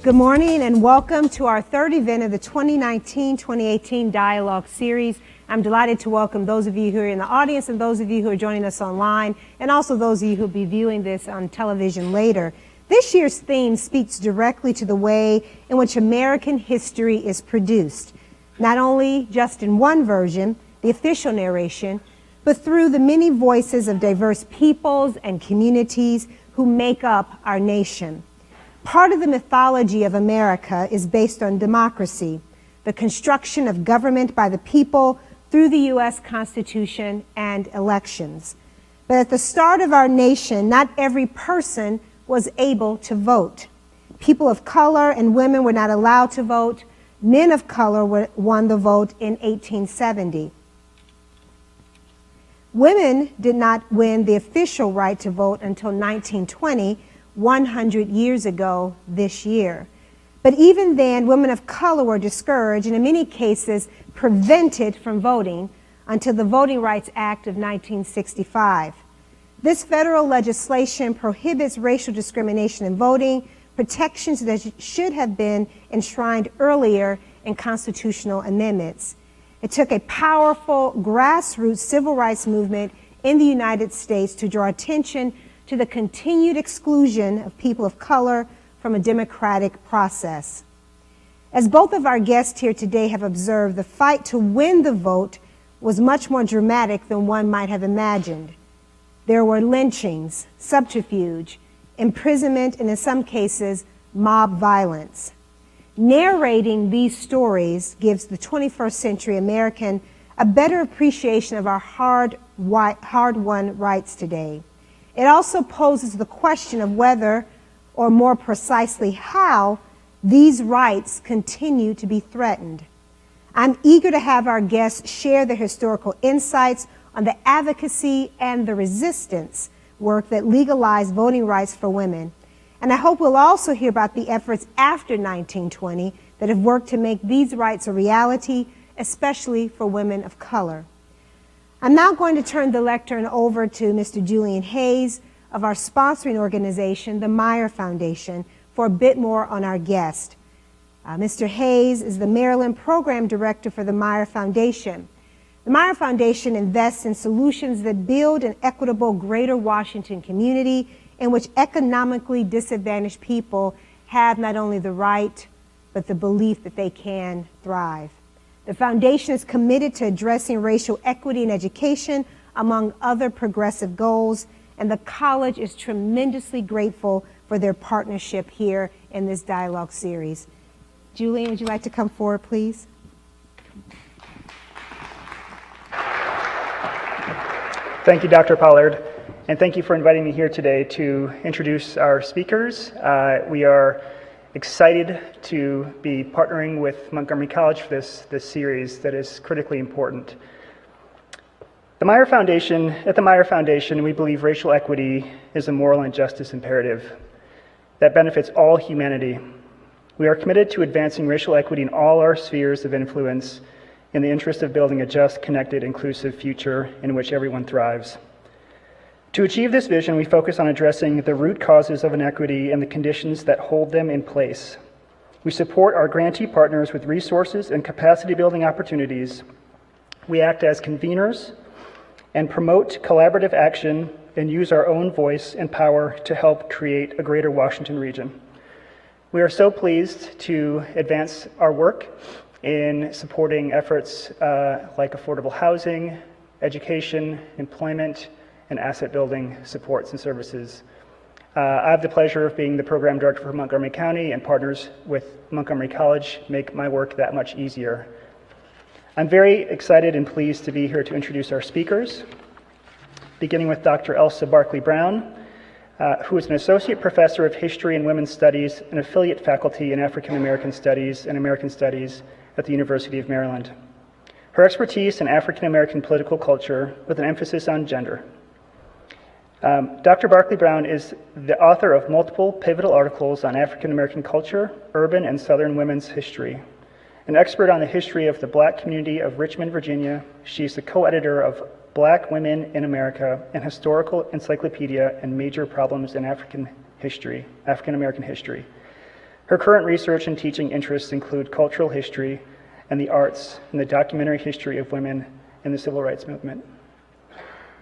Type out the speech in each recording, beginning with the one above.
Good morning and welcome to our third event of the 2019-2018 Dialogue Series. I'm delighted to welcome those of you who are in the audience and those of you who are joining us online, and also those of you who will be viewing this on television later. This year's theme speaks directly to the way in which American history is produced, not only just in one version, the official narration, but through the many voices of diverse peoples and communities who make up our nation. Part of the mythology of America is based on democracy, the construction of government by the people through the U.S. Constitution and elections. But at the start of our nation, not every person was able to vote. People of color and women were not allowed to vote. Men of color won the vote in 1870. Women did not win the official right to vote until 1920, 100 years ago this year. But even then, women of color were discouraged and in many cases prevented from voting until the Voting Rights Act of 1965. This federal legislation prohibits racial discrimination in voting, protections that should have been enshrined earlier in constitutional amendments. It took a powerful grassroots civil rights movement in the United States to draw attention to the continued exclusion of people of color from a democratic process. As both of our guests here today have observed, the fight to win the vote was much more dramatic than one might have imagined. There were lynchings, subterfuge, imprisonment, and in some cases, mob violence. Narrating these stories gives the 21st century American a better appreciation of our hard-won rights today. It also poses the question of whether, or more precisely how, these rights continue to be threatened. I'm eager to have our guests share their historical insights on the advocacy and the resistance work that legalized voting rights for women. And I hope we'll also hear about the efforts after 1920 that have worked to make these rights a reality, especially for women of color. I'm now going to turn the lectern over to Mr. Julian Hayes of our sponsoring organization, the Meyer Foundation, for a bit more on our guest. Mr. Hayes is the Maryland Program Director for the Meyer Foundation. The Meyer Foundation invests in solutions that build an equitable Greater Washington community in which economically disadvantaged people have not only the right, but the belief that they can thrive. The foundation is committed to addressing racial equity in education, among other progressive goals, and the college is tremendously grateful for their partnership here in this dialogue series. Julian, would you like to come forward, please? Thank you, Dr. Pollard, and thank you for inviting me here today to introduce our speakers. We are excited to be partnering with Montgomery College for this series that is critically important. At the Meyer Foundation, we believe racial equity is a moral and justice imperative that benefits all humanity. We are committed to advancing racial equity in all our spheres of influence in the interest of building a just, connected, inclusive future in which everyone thrives. To achieve this vision, we focus on addressing the root causes of inequity and the conditions that hold them in place. We support our grantee partners with resources and capacity-building opportunities. We act as conveners and promote collaborative action and use our own voice and power to help create a greater Washington region. We are so pleased to advance our work in supporting efforts like affordable housing, education, employment, and asset building supports and services. I have the pleasure of being the program director for Montgomery County, and partners with Montgomery College make my work that much easier. I'm very excited and pleased to be here to introduce our speakers, beginning with Dr. Elsa Barkley Brown, who is an associate professor of history and women's studies and affiliate faculty in African American studies and American studies at the University of Maryland. Her expertise in African American political culture with an emphasis on gender. Dr. Barkley Brown is the author of multiple pivotal articles on African American culture, urban and Southern women's history. An expert on the history of the Black community of Richmond, Virginia, she is the co-editor of Black Women in America, an historical encyclopedia and major problems in African American history. Her current research and teaching interests include cultural history and the arts and the documentary history of women in the civil rights movement.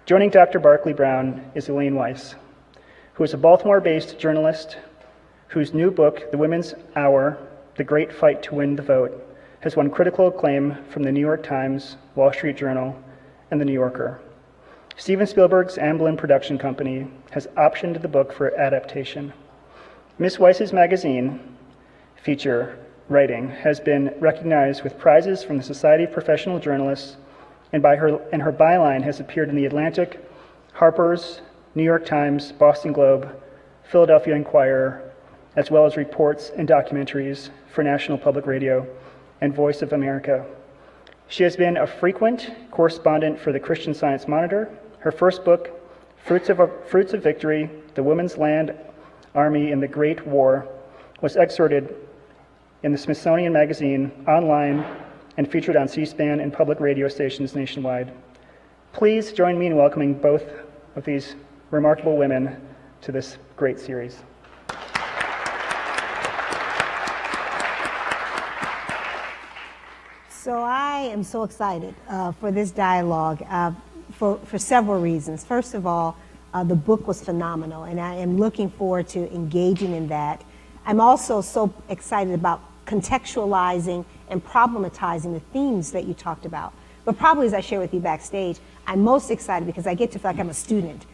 Joining Dr. Barkley Brown is Elaine Weiss, who is a Baltimore-based journalist whose new book, The Women's Hour, The Great Fight to Win the Vote, has won critical acclaim from the New York Times, Wall Street Journal, and the New Yorker. Steven Spielberg's Amblin production company has optioned the book for adaptation. Ms. Weiss's magazine feature writing has been recognized with prizes from the Society of Professional Journalists, and her byline has appeared in The Atlantic, Harper's, New York Times, Boston Globe, Philadelphia Inquirer, as well as reports and documentaries for National Public Radio and Voice of America. She has been a frequent correspondent for the Christian Science Monitor. Her first book, Fruits of Victory, The Women's Land Army in the Great War, was excerpted in the Smithsonian Magazine, online, and featured on C-SPAN and public radio stations nationwide. Please join me in welcoming both of these remarkable women to this great series. So I am so excited for this dialogue for several reasons. First of all, the book was phenomenal, and I am looking forward to engaging in that. I'm also so excited about contextualizing and problematizing the themes that you talked about. But probably, as I share with you backstage, I'm most excited because I get to feel like I'm a student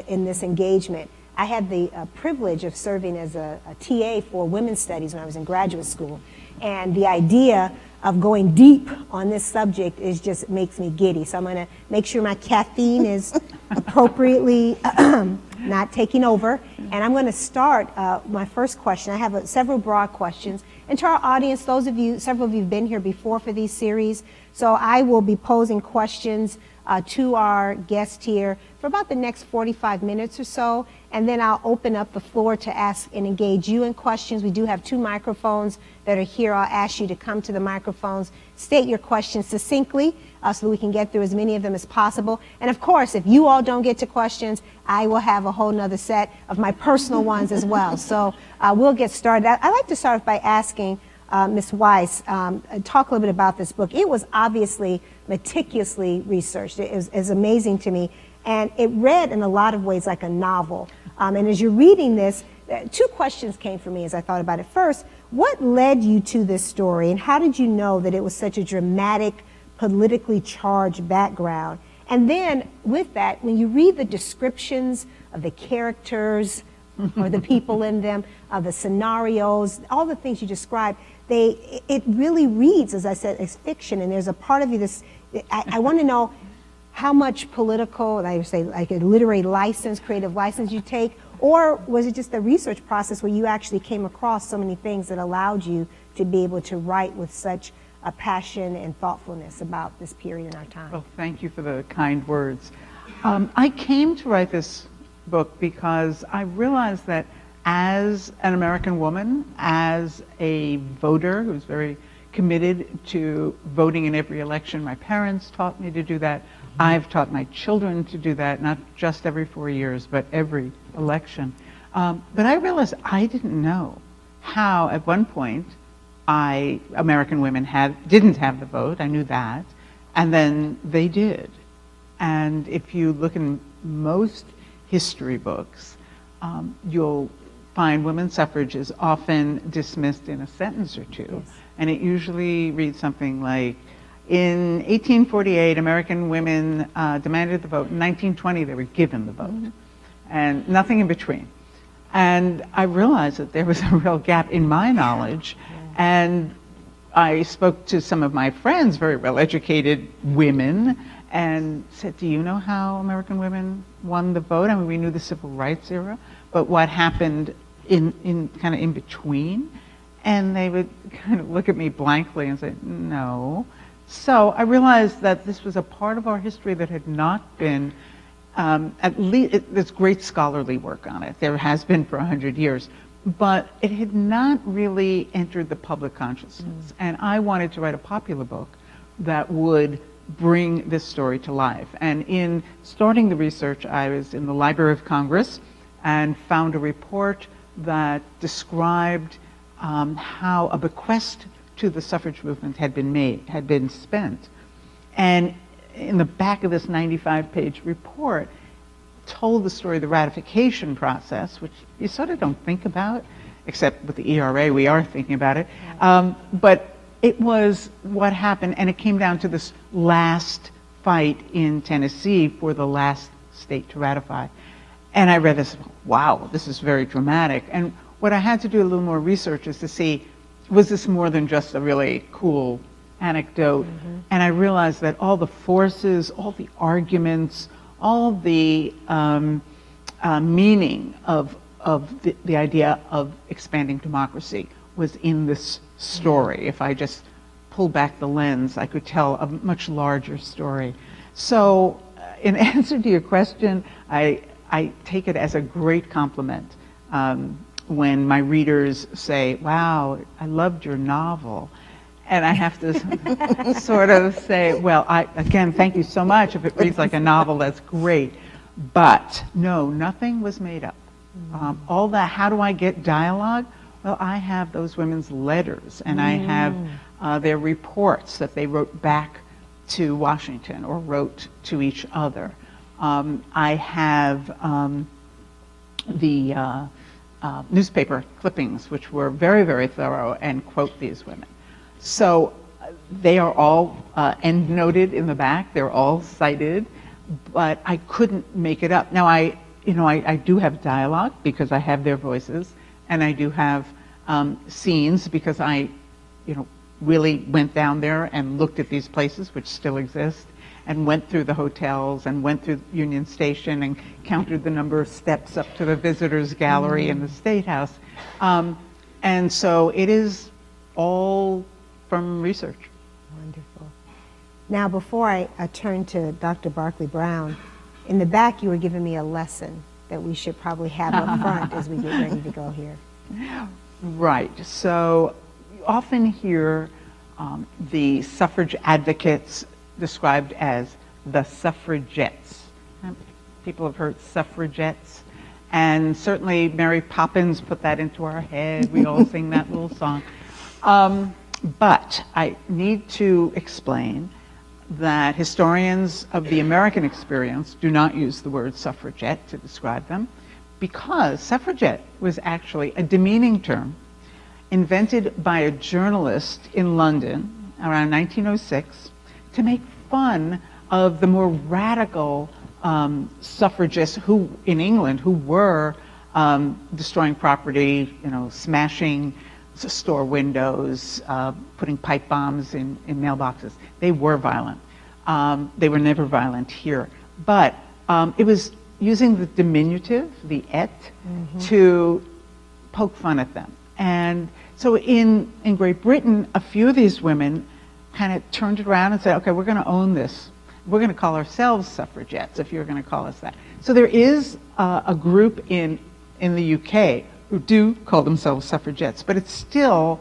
in this engagement. I had the privilege of serving as a TA for women's studies when I was in graduate school. And the idea of going deep on this subject just makes me giddy. So I'm going to make sure my caffeine is appropriately not taking over. And I'm going to start my first question. I have several broad questions. And to our audience, several of you have been here before for these series. So I will be posing questions to our guest here for about the next 45 minutes or so, and then I'll open up the floor to ask and engage you in questions. We do have 2 microphones that are here. I'll ask you to come to the microphones, state your questions succinctly so that we can get through as many of them as possible. And of course, if you all don't get to questions, I will have a whole nother set of my personal ones as well. So we'll get started. I'd like to start by asking Ms. Weiss, talk a little bit about this book. It was obviously meticulously researched. It is amazing to me. And it read in a lot of ways like a novel. And as you're reading this, 2 questions came for me as I thought about it. First, what led you to this story, and how did you know that it was such a dramatic, politically charged background? And then with that, when you read the descriptions of the characters or the people in them, the scenarios, all the things you described, it really reads, as I said, as fiction. And there's a part of you I want to know how much political, I would say like a literary license, creative license you take, or was it just a research process where you actually came across so many things that allowed you to be able to write with such a passion and thoughtfulness about this period in our time? Well, thank you for the kind words. I came to write this book because I realized that as an American woman, as a voter who's very committed to voting in every election, my parents taught me to do that. I've taught my children to do that, not just every 4 years, but every election. But I realized I didn't know how, at one point, American women didn't have the vote. I knew that, and then they did. And if you look in most history books, you'll find women's suffrage is often dismissed in a sentence or 2, yes. And it usually reads something like, in 1848, American women demanded the vote. In 1920, they were given the vote, mm-hmm. and nothing in between. And I realized that there was a real gap in my knowledge, and I spoke to some of my friends, very well-educated women, and said, do you know how American women won the vote? I mean, we knew the civil rights era, but what happened in kind of in between? And they would kind of look at me blankly and say, no. So I realized that this was a part of our history that had not been, at least, there's great scholarly work on it. There has been for 100 years, but it had not really entered the public consciousness. And I wanted to write a popular book that would bring this story to life. And in starting the research, I was in the Library of Congress and found a report that described how a bequest to the suffrage movement had been spent. And in the back of this 95-page report, told the story of the ratification process, which you sort of don't think about, except with the ERA, we are thinking about it. But it was what happened, and it came down to this last fight in Tennessee for the last state to ratify. And I read this, wow, this is very dramatic. And what I had to do a little more research is to see, was this more than just a really cool anecdote? And I realized that all the forces, all the arguments, all the meaning of the idea of expanding democracy was in this story. If I just pull back the lens, I could tell a much larger story. So in answer to your question, I take it as a great compliment when my readers say, wow, I loved your novel. And I have to sort of say, well, again, thank you so much. If it reads like a novel, that's great. But no, nothing was made up. All that, how do I get dialogue? Well, I have those women's letters, and I have their reports that they wrote back to Washington or wrote to each other. I have the newspaper clippings, which were very, very thorough and quote these women. So they are all end-noted in the back. They're all cited, but I couldn't make it up. Now, I do have dialogue because I have their voices, and I do have scenes because I, really went down there and looked at these places, which still exist, and went through the hotels and went through Union Station and counted the number of steps up to the visitors gallery in the State House. And so it is all from research. Wonderful. Now, before I turn to Dr. Barkley Brown, in the back you were giving me a lesson that we should probably have up front as we get ready to go here. Right. So you often hear the suffrage advocates described as the suffragettes. People have heard suffragettes, and certainly Mary Poppins put that into our head. We all sing that little song. But I need to explain that historians of the American experience do not use the word suffragette to describe them, because suffragette was actually a demeaning term invented by a journalist in London around 1906 to make fun of the more radical suffragists who, in England, who were destroying property, smashing store windows, putting pipe bombs in mailboxes. They were violent. They were never violent here. But it was using the diminutive, the et, to poke fun at them. And so in Great Britain, a few of these women kind of turned it around and said, okay, we're going to own this. We're going to call ourselves suffragettes, if you're going to call us that. So there is a group in the UK who do call themselves suffragettes, but it's still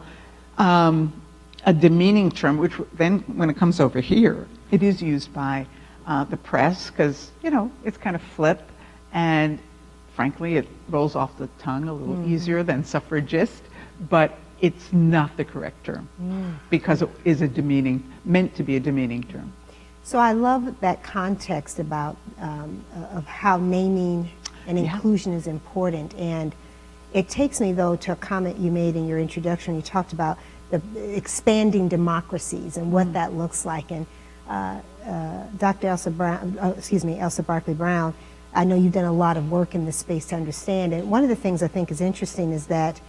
a demeaning term, which then, when it comes over here, it is used by the press because, it's kind of flip, and frankly, it rolls off the tongue a little easier than suffragist, but it's not the correct term because it is meant to be a demeaning term. So I love that context about of how naming and inclusion is important. And it takes me, though, to a comment you made in your introduction. You talked about the expanding democracies and what that looks like. And Dr. Elsa Barkley Brown, I know you've done a lot of work in this space to understand it. One of the things I think is interesting is that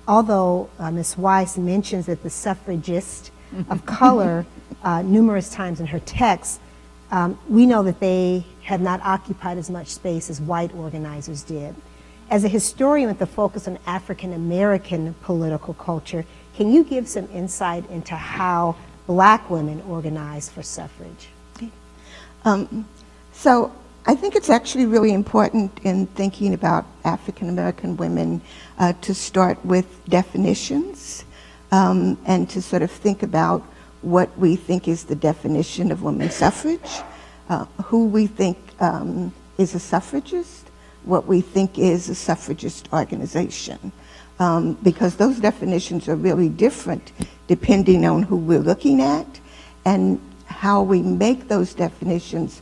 although Ms. Weiss mentions that the suffragists of color numerous times in her text, we know that they have not occupied as much space as white organizers did. As a historian with a focus on African American political culture, can you give some insight into how black women organized for suffrage? So I think it's actually really important in thinking about African American women to start with definitions and to sort of think about what we think is the definition of women's suffrage, who we think is a suffragist, what we think is a suffragist organization. because those definitions are really different depending on who we're looking at, and how we make those definitions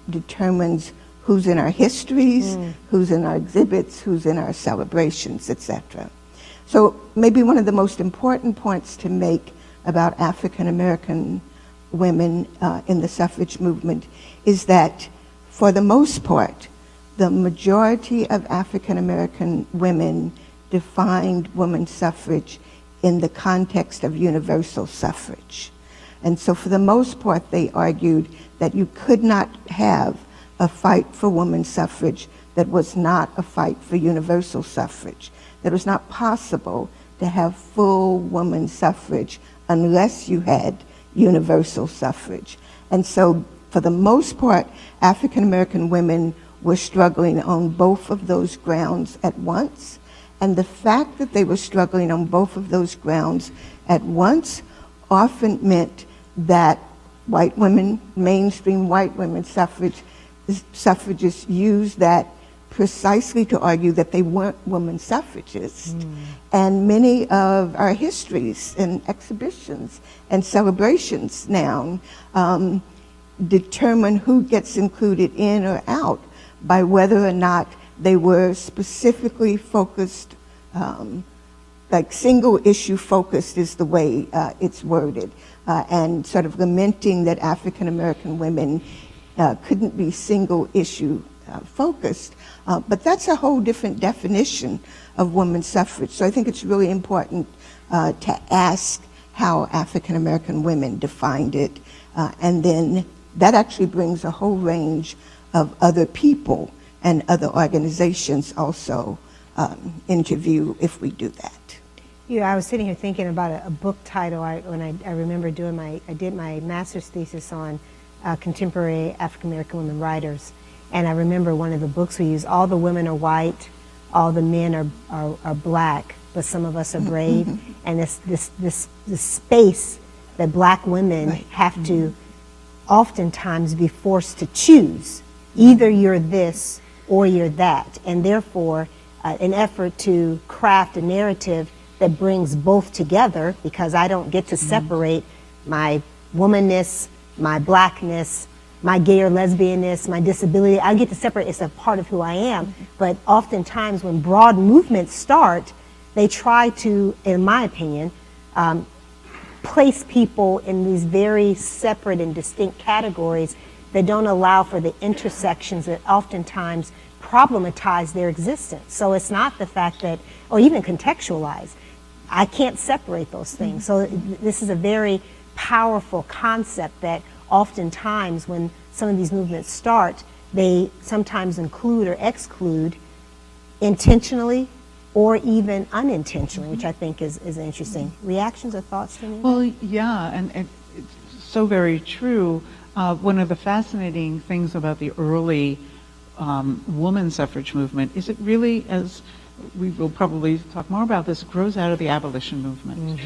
determines who's in our histories, who's in our exhibits, who's in our celebrations, etc. So maybe one of the most important points to make about African American women in the suffrage movement is that, for the most part, the majority of African American women defined women's suffrage in the context of universal suffrage. And so for the most part, they argued that you could not have a fight for women's suffrage that was not a fight for universal suffrage. That it was not possible to have full women's suffrage unless you had universal suffrage. And so for the most part, African American women were struggling on both of those grounds at once. And the fact that they were struggling on both of those grounds at once often meant that white women, mainstream white women suffragists used that precisely to argue that they weren't women suffragists. And many of our histories and exhibitions and celebrations now determine who gets included in or out by whether or not they were specifically focused, like single issue focused is the way it's worded, and sort of lamenting that African American women couldn't be single issue focused. But that's a whole different definition of women's suffrage. So I think it's really important to ask how African American women defined it. And then that actually brings a whole range of other people and other organizations also into view if we do that. I was sitting here thinking about a book title. I remember I did my master's thesis on contemporary African American women writers. And I remember one of the books we used, all the women are white, all the men are black, but some of us are brave. And this space that black women have to oftentimes be forced to choose. Either you're this or you're that. And therefore, an effort to craft a narrative that brings both together, because I don't get to separate my womanness, my blackness, my gay or lesbianness, my disability. I get to separate, it's a part of who I am. But oftentimes when broad movements start, they try to, in my opinion, place people in these very separate and distinct categories that don't allow for the intersections that oftentimes problematize their existence. So it's not the fact that, or even contextualize, I can't separate those things. So this is a very powerful concept that oftentimes when some of these movements start, they sometimes include or exclude intentionally or even unintentionally, which I think is interesting. Reactions or thoughts to me? Well, yeah, and it's so very true. One of the fascinating things about the early woman suffrage movement is it really, as we will probably talk more about this, grows out of the abolition movement.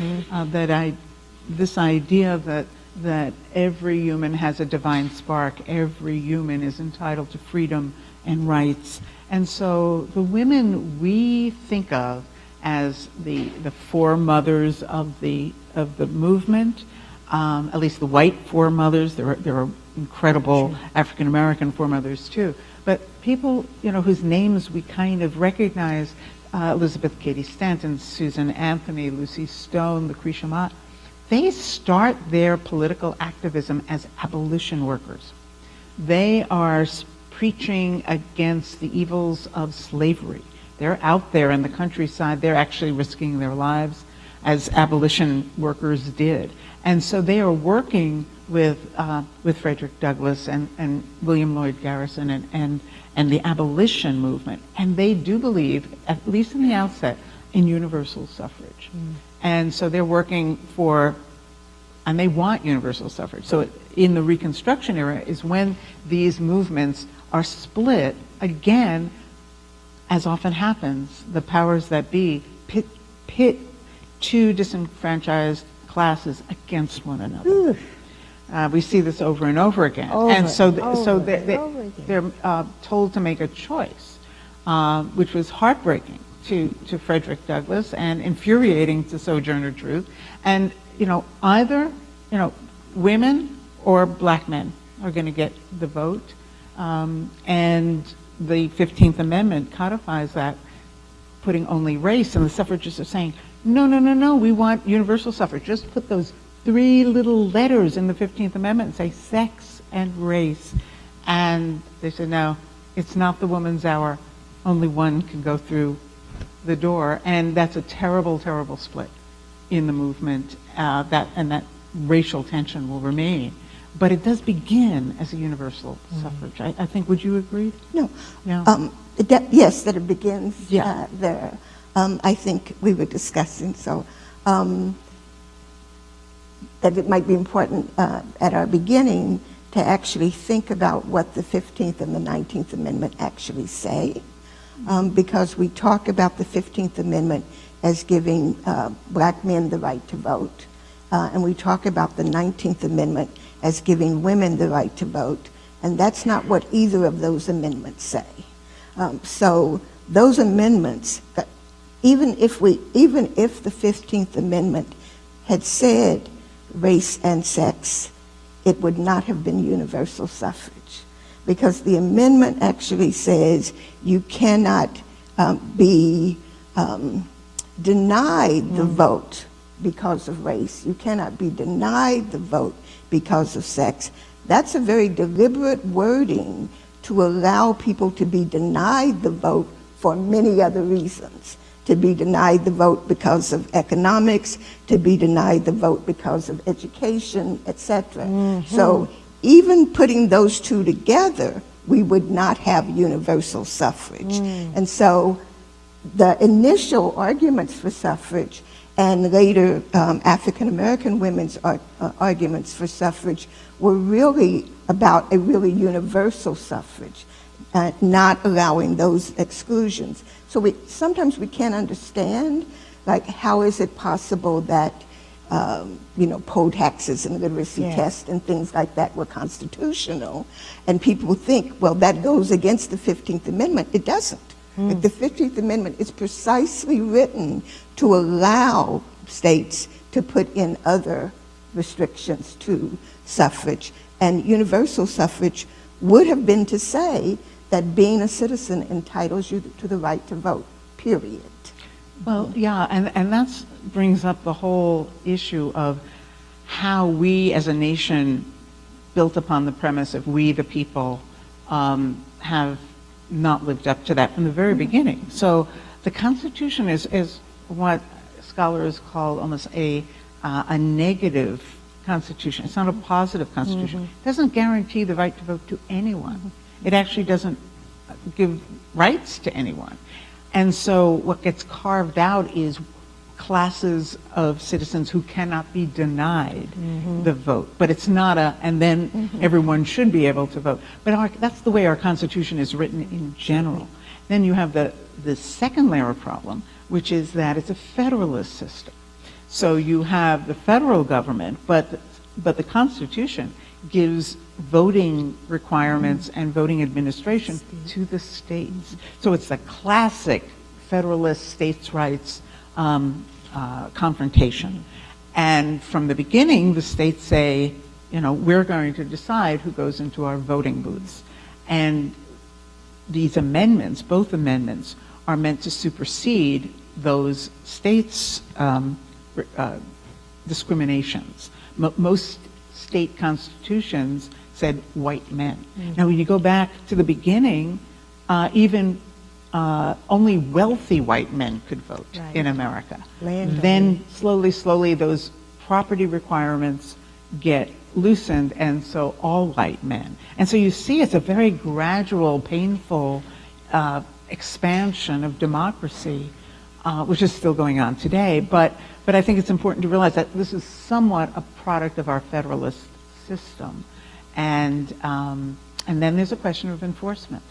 This idea that every human has a divine spark, every human is entitled to freedom and rights. And so the women we think of as the foremothers of the movement, at least the white foremothers, there are incredible African American foremothers too, but people whose names we kind of recognize, Elizabeth Cady Stanton, Susan Anthony, Lucy Stone, Lucretia Mott, they start their political activism as abolition workers. They are preaching against the evils of slavery. They're out there in the countryside. They're actually risking their lives as abolition workers did. And so they are working with Frederick Douglass and William Lloyd Garrison and the abolition movement. And they do believe, at least in the outset, in universal suffrage. And so they're working for, and they want universal suffrage. So in the Reconstruction era is when these movements are split again, as often happens, the powers that be pit two disenfranchised classes against one another. We see this over and over again. They're told to make a choice, which was heartbreaking to Frederick Douglass and infuriating to Sojourner Truth. And, either, women or black men are going to get the vote. And the 15th Amendment codifies that, putting only race, and the suffragists are saying, no, we want universal suffrage. Just put those 3 little letters in the 15th Amendment and say sex and race. And they said, no, it's not the woman's hour. Only one can go through the door. And that's a terrible, terrible split in the movement, that racial tension will remain. But it does begin as a universal suffrage. I think, would you agree? No. No. Yes, that it begins Yeah. there. I think we were discussing, so that it might be important at our beginning to actually think about what the 15th and the 19th Amendment actually say, because we talk about the 15th Amendment as giving black men the right to vote, and we talk about the 19th Amendment as giving women the right to vote, and that's not what either of those amendments say. So those amendments, even if the 15th Amendment had said race and sex, it would not have been universal suffrage, because the amendment actually says you cannot be denied the vote because of race. You cannot be denied the vote because of sex. That's a very deliberate wording to allow people to be denied the vote for many other reasons. To be denied the vote because of economics, to be denied the vote because of education, etc. So even putting those two together, we would not have universal suffrage. And so the initial arguments for suffrage and later African American women's arguments for suffrage were really about a really universal suffrage, not allowing those exclusions. So sometimes we can't understand, like, how is it possible that poll taxes and literacy tests and things like that were constitutional, and people think, well, that goes against the 15th Amendment. It doesn't. Like, the 15th Amendment is precisely written to allow states to put in other restrictions to suffrage. And universal suffrage would have been to say that being a citizen entitles you to the right to vote, period. Well, yeah, and that brings up the whole issue of how we as a nation, built upon the premise of we the people, have not lived up to that from the very beginning. So the Constitution is what scholars call almost a negative Constitution. It's not a positive Constitution. It doesn't guarantee the right to vote to anyone. It actually doesn't give rights to anyone. And so what gets carved out is classes of citizens who cannot be denied the vote. But it's not and then everyone should be able to vote. But that's the way our Constitution is written in general. Then you have the second layer of problem, which is that it's a federalist system. So you have the federal government, but the Constitution gives voting requirements and voting administration to the states. So it's the classic federalist states' rights confrontation. And from the beginning, the states say, we're going to decide who goes into our voting booths. And these amendments, both amendments, are meant to supersede those states' discriminations. Most state constitutions said white men. Now, when you go back to the beginning, even only wealthy white men could vote in America. Then slowly, those property requirements get loosened, and so all white men. And so you see it's a very gradual, painful expansion of democracy, which is still going on today. But I think it's important to realize that this is somewhat a product of our federalist system. And then there's a question of enforcement,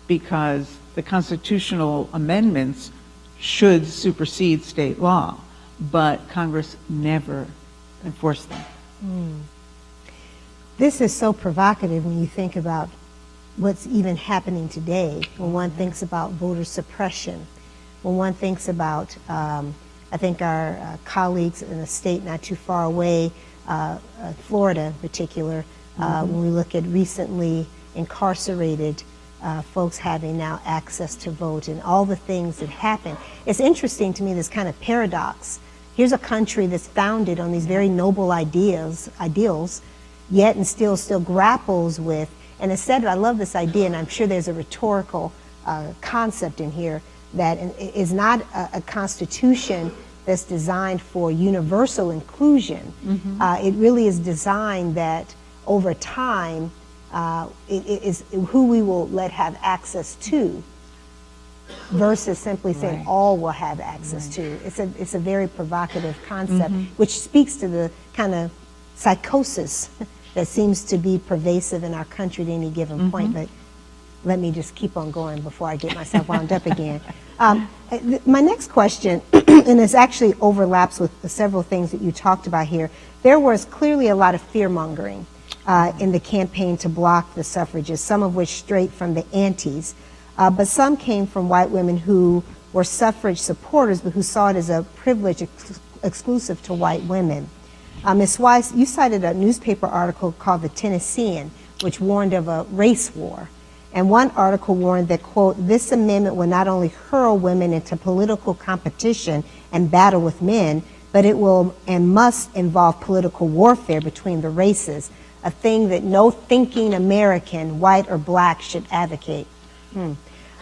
because the constitutional amendments should supersede state law, but Congress never enforced them. This is so provocative when you think about what's even happening today, when one thinks about voter suppression. when one thinks about, I think our colleagues in a state not too far away, Florida in particular, when we look at recently incarcerated folks having now access to vote and all the things that happen. It's interesting to me, this kind of paradox. Here's a country that's founded on these very noble ideals, yet and still grapples with, and instead, I love this idea, and I'm sure there's a rhetorical concept in here, that is not a constitution that's designed for universal inclusion. It really is designed that over time, it is who we will let have access to versus simply saying all will have access to. It's a very provocative concept, which speaks to the kind of psychosis that seems to be pervasive in our country at any given point. But let me just keep on going before I get myself wound up again. My next question, and this actually overlaps with several things that you talked about here. There was clearly a lot of fear-mongering in the campaign to block the suffrages, some of which straight from the antis, but some came from white women who were suffrage supporters, but who saw it as a privilege exclusive to white women. Ms. Weiss, you cited a newspaper article called The Tennessean, which warned of a race war. And one article warned that, quote, this amendment will not only hurl women into political competition and battle with men, but it will and must involve political warfare between the races, a thing that no thinking American, white or black, should advocate.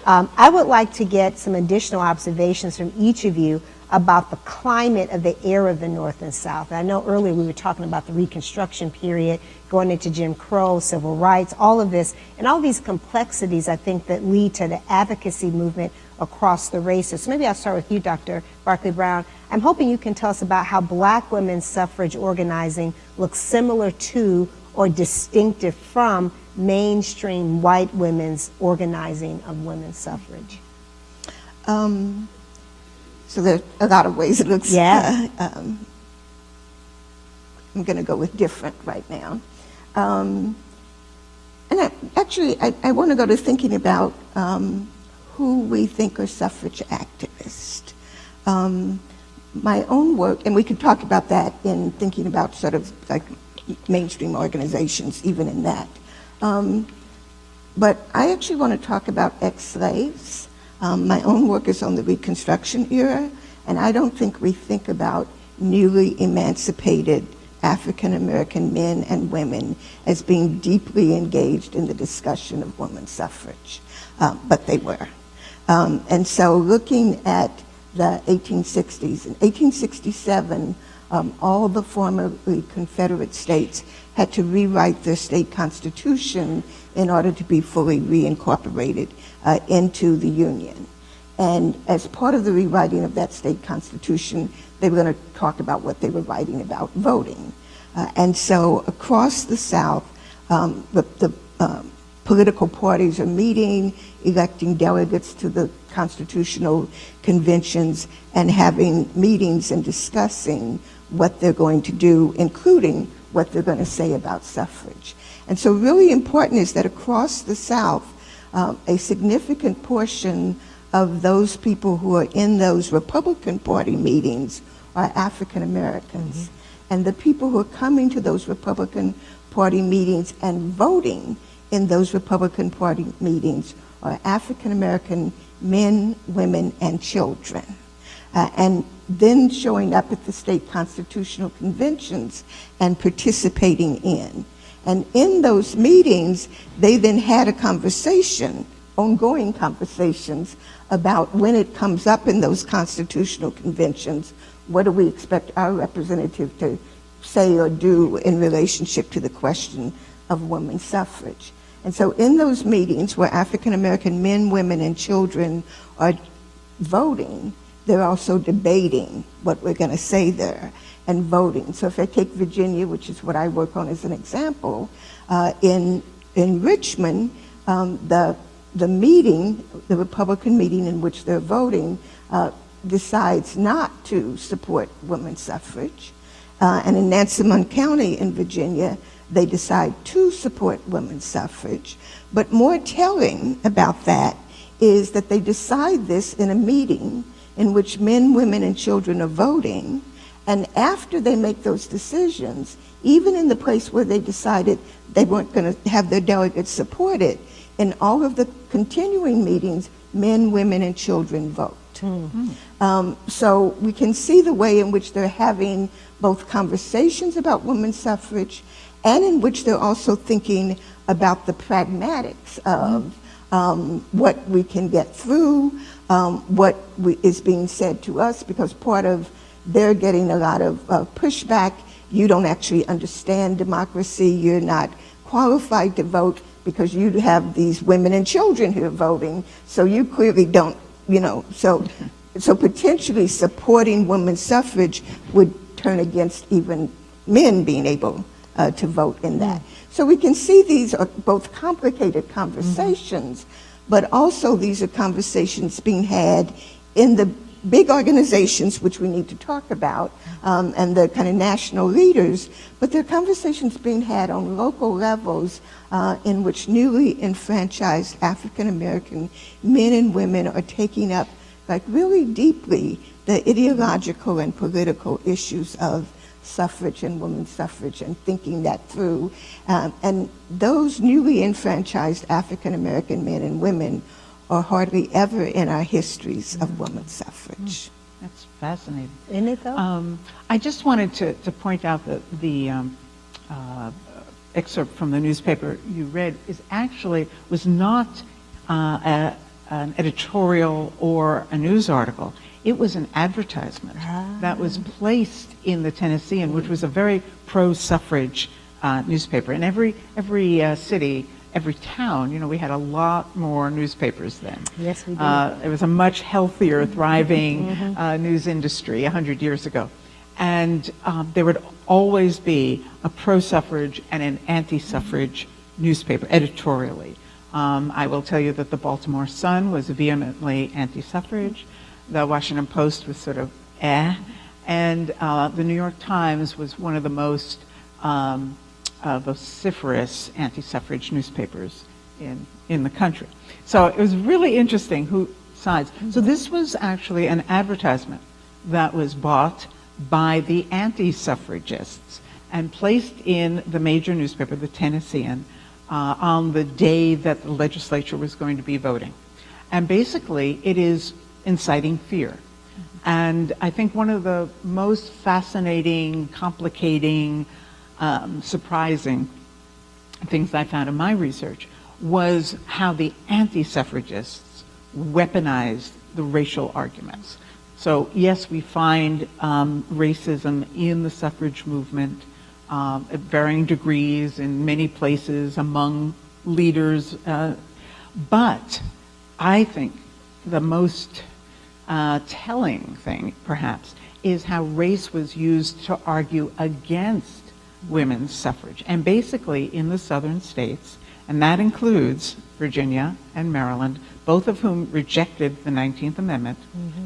I would like to get some additional observations from each of you about the climate of the era of the North and South. I know earlier we were talking about the Reconstruction period, going into Jim Crow, civil rights, all of this, and all these complexities, I think, that lead to the advocacy movement across the races. So maybe I'll start with you, Dr. Barkley Brown. I'm hoping you can tell us about how black women's suffrage organizing looks similar to or distinctive from mainstream white women's organizing of women's suffrage. So there are a lot of ways it looks. Yeah. I'm going to go with different right now. And I want to go to thinking about who we think are suffrage activists. My own work, and we could talk about that in thinking about sort of like mainstream organizations, even in that. But I actually want to talk about ex-slaves. My own work is on the Reconstruction era, and I don't think we think about newly emancipated African American men and women as being deeply engaged in the discussion of women's suffrage, but they were. And so looking at the 1860s, in 1867, all the formerly Confederate states had to rewrite their state constitution in order to be fully reincorporated into the Union. And as part of the rewriting of that state constitution, they were going to talk about what they were writing about, voting. And so across the South, the political parties are meeting, electing delegates to the constitutional conventions, and having meetings and discussing what they're going to do, including what they're going to say about suffrage. And so really important is that across the South, a significant portion of those people who are in those Republican Party meetings are African Americans. And the people who are coming to those Republican Party meetings and voting in those Republican Party meetings are African American men, women, and children. And then showing up at the state constitutional conventions and participating in. And in those meetings, they then had a conversation, ongoing conversations, about when it comes up in those constitutional conventions, what do we expect our representative to say or do in relationship to the question of women's suffrage. And so in those meetings where African American men, women, and children are voting, they're also debating what we're going to say there and voting. So if I take Virginia, which is what I work on as an example, in Richmond, the meeting, the Republican meeting in which they're voting, decides not to support women's suffrage. And in Nansemond County in Virginia, they decide to support women's suffrage. But more telling about that is that they decide this in a meeting in which men, women, and children are voting. And after they make those decisions, even in the place where they decided they weren't going to have their delegates support it, in all of the continuing meetings, men, women, and children vote. So we can see the way in which they're having both conversations about women's suffrage and in which they're also thinking about the pragmatics of what we can get through, what is being said to us, because part of they're getting a lot of pushback. You don't actually understand democracy. You're not qualified to vote because you have these women and children who are voting. So you clearly don't, so potentially supporting women's suffrage would turn against even men being able to vote in that. So we can see these are both complicated conversations, but also these are conversations being had in the big organizations, which we need to talk about, and the kind of national leaders, but there are conversations being had on local levels in which newly enfranchised African American men and women are taking up, like, really deeply the ideological and political issues of suffrage and women's suffrage and thinking that through. And those newly enfranchised African American men and women are hardly ever in our histories of women's suffrage. That's fascinating. Isn't it though? I just wanted to point out that the excerpt from the newspaper you read was not an editorial or a news article. It was an advertisement that was placed in the Tennessean, which was a very pro-suffrage newspaper. In every city, every town, we had a lot more newspapers then. Yes, we did. It was a much healthier, thriving news industry 100 years ago. And there would always be a pro-suffrage and an anti-suffrage newspaper, editorially. I will tell you that the Baltimore Sun was vehemently anti-suffrage. The Washington Post was sort of and the New York Times was one of the most vociferous anti-suffrage newspapers in the country. So it was really interesting who sides. So this was actually an advertisement that was bought by the anti-suffragists and placed in the major newspaper, the Tennessean, on the day that the legislature was going to be voting. And basically it is inciting fear. And I think one of the most fascinating, complicating, surprising things I found in my research was how the anti-suffragists weaponized the racial arguments. So yes, we find racism in the suffrage movement at varying degrees in many places among leaders, but I think the most telling thing, perhaps, is how race was used to argue against women's suffrage. And basically in the southern states, and that includes Virginia and Maryland, both of whom rejected the 19th Amendment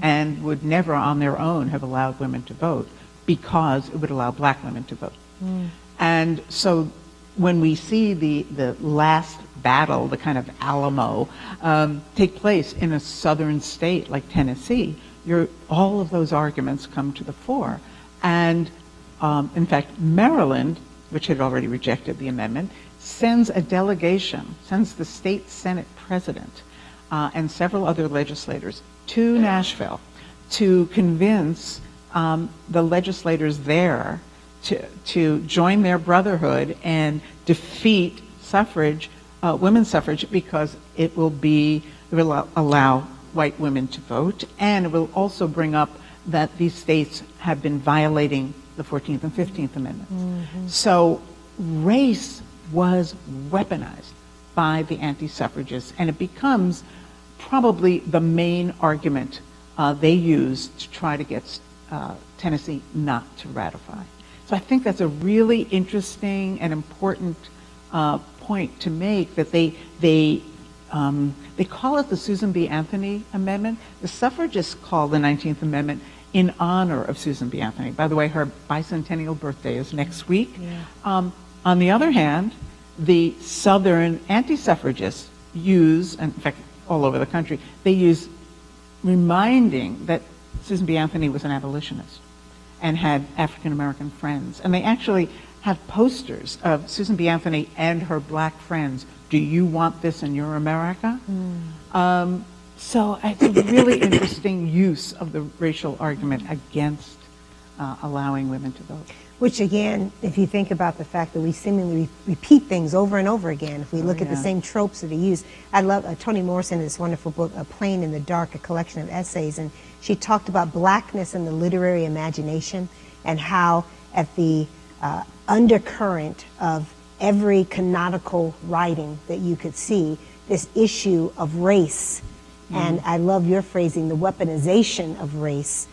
and would never on their own have allowed women to vote because it would allow black women to vote. And so when we see the last battle, the kind of Alamo, take place in a southern state like Tennessee, all of those arguments come to the fore. And in fact, Maryland, which had already rejected the amendment, sends a delegation, sends the state Senate president and several other legislators to Nashville to convince the legislators there to join their brotherhood and defeat suffrage, women's suffrage, because it will allow white women to vote, and it will also bring up that these states have been violating the 14th and 15th Amendments. So race was weaponized by the anti-suffragists, and it becomes probably the main argument they use to try to get Tennessee not to ratify. So I think that's a really interesting and important point to make, that they call it the Susan B. Anthony Amendment. The suffragists call the 19th Amendment in honor of Susan B. Anthony. By the way, her bicentennial birthday is next week. On the other hand, the Southern anti-suffragists use, and in fact, all over the country. They use reminding that Susan B. Anthony was an abolitionist and had African-American friends. And they actually have posters of Susan B. Anthony and her black friends. Do you want this in your America? So it's a really interesting use of the racial argument against allowing women to vote. Which again, if you think about the fact that we seemingly repeat things over and over again, if we look at the same tropes that are used. I love Toni Morrison, this wonderful book, A Plane in the Dark, a collection of essays, and she talked about blackness and the literary imagination and how at the undercurrent of every canonical writing that you could see, this issue of race, and I love your phrasing, the weaponization of race,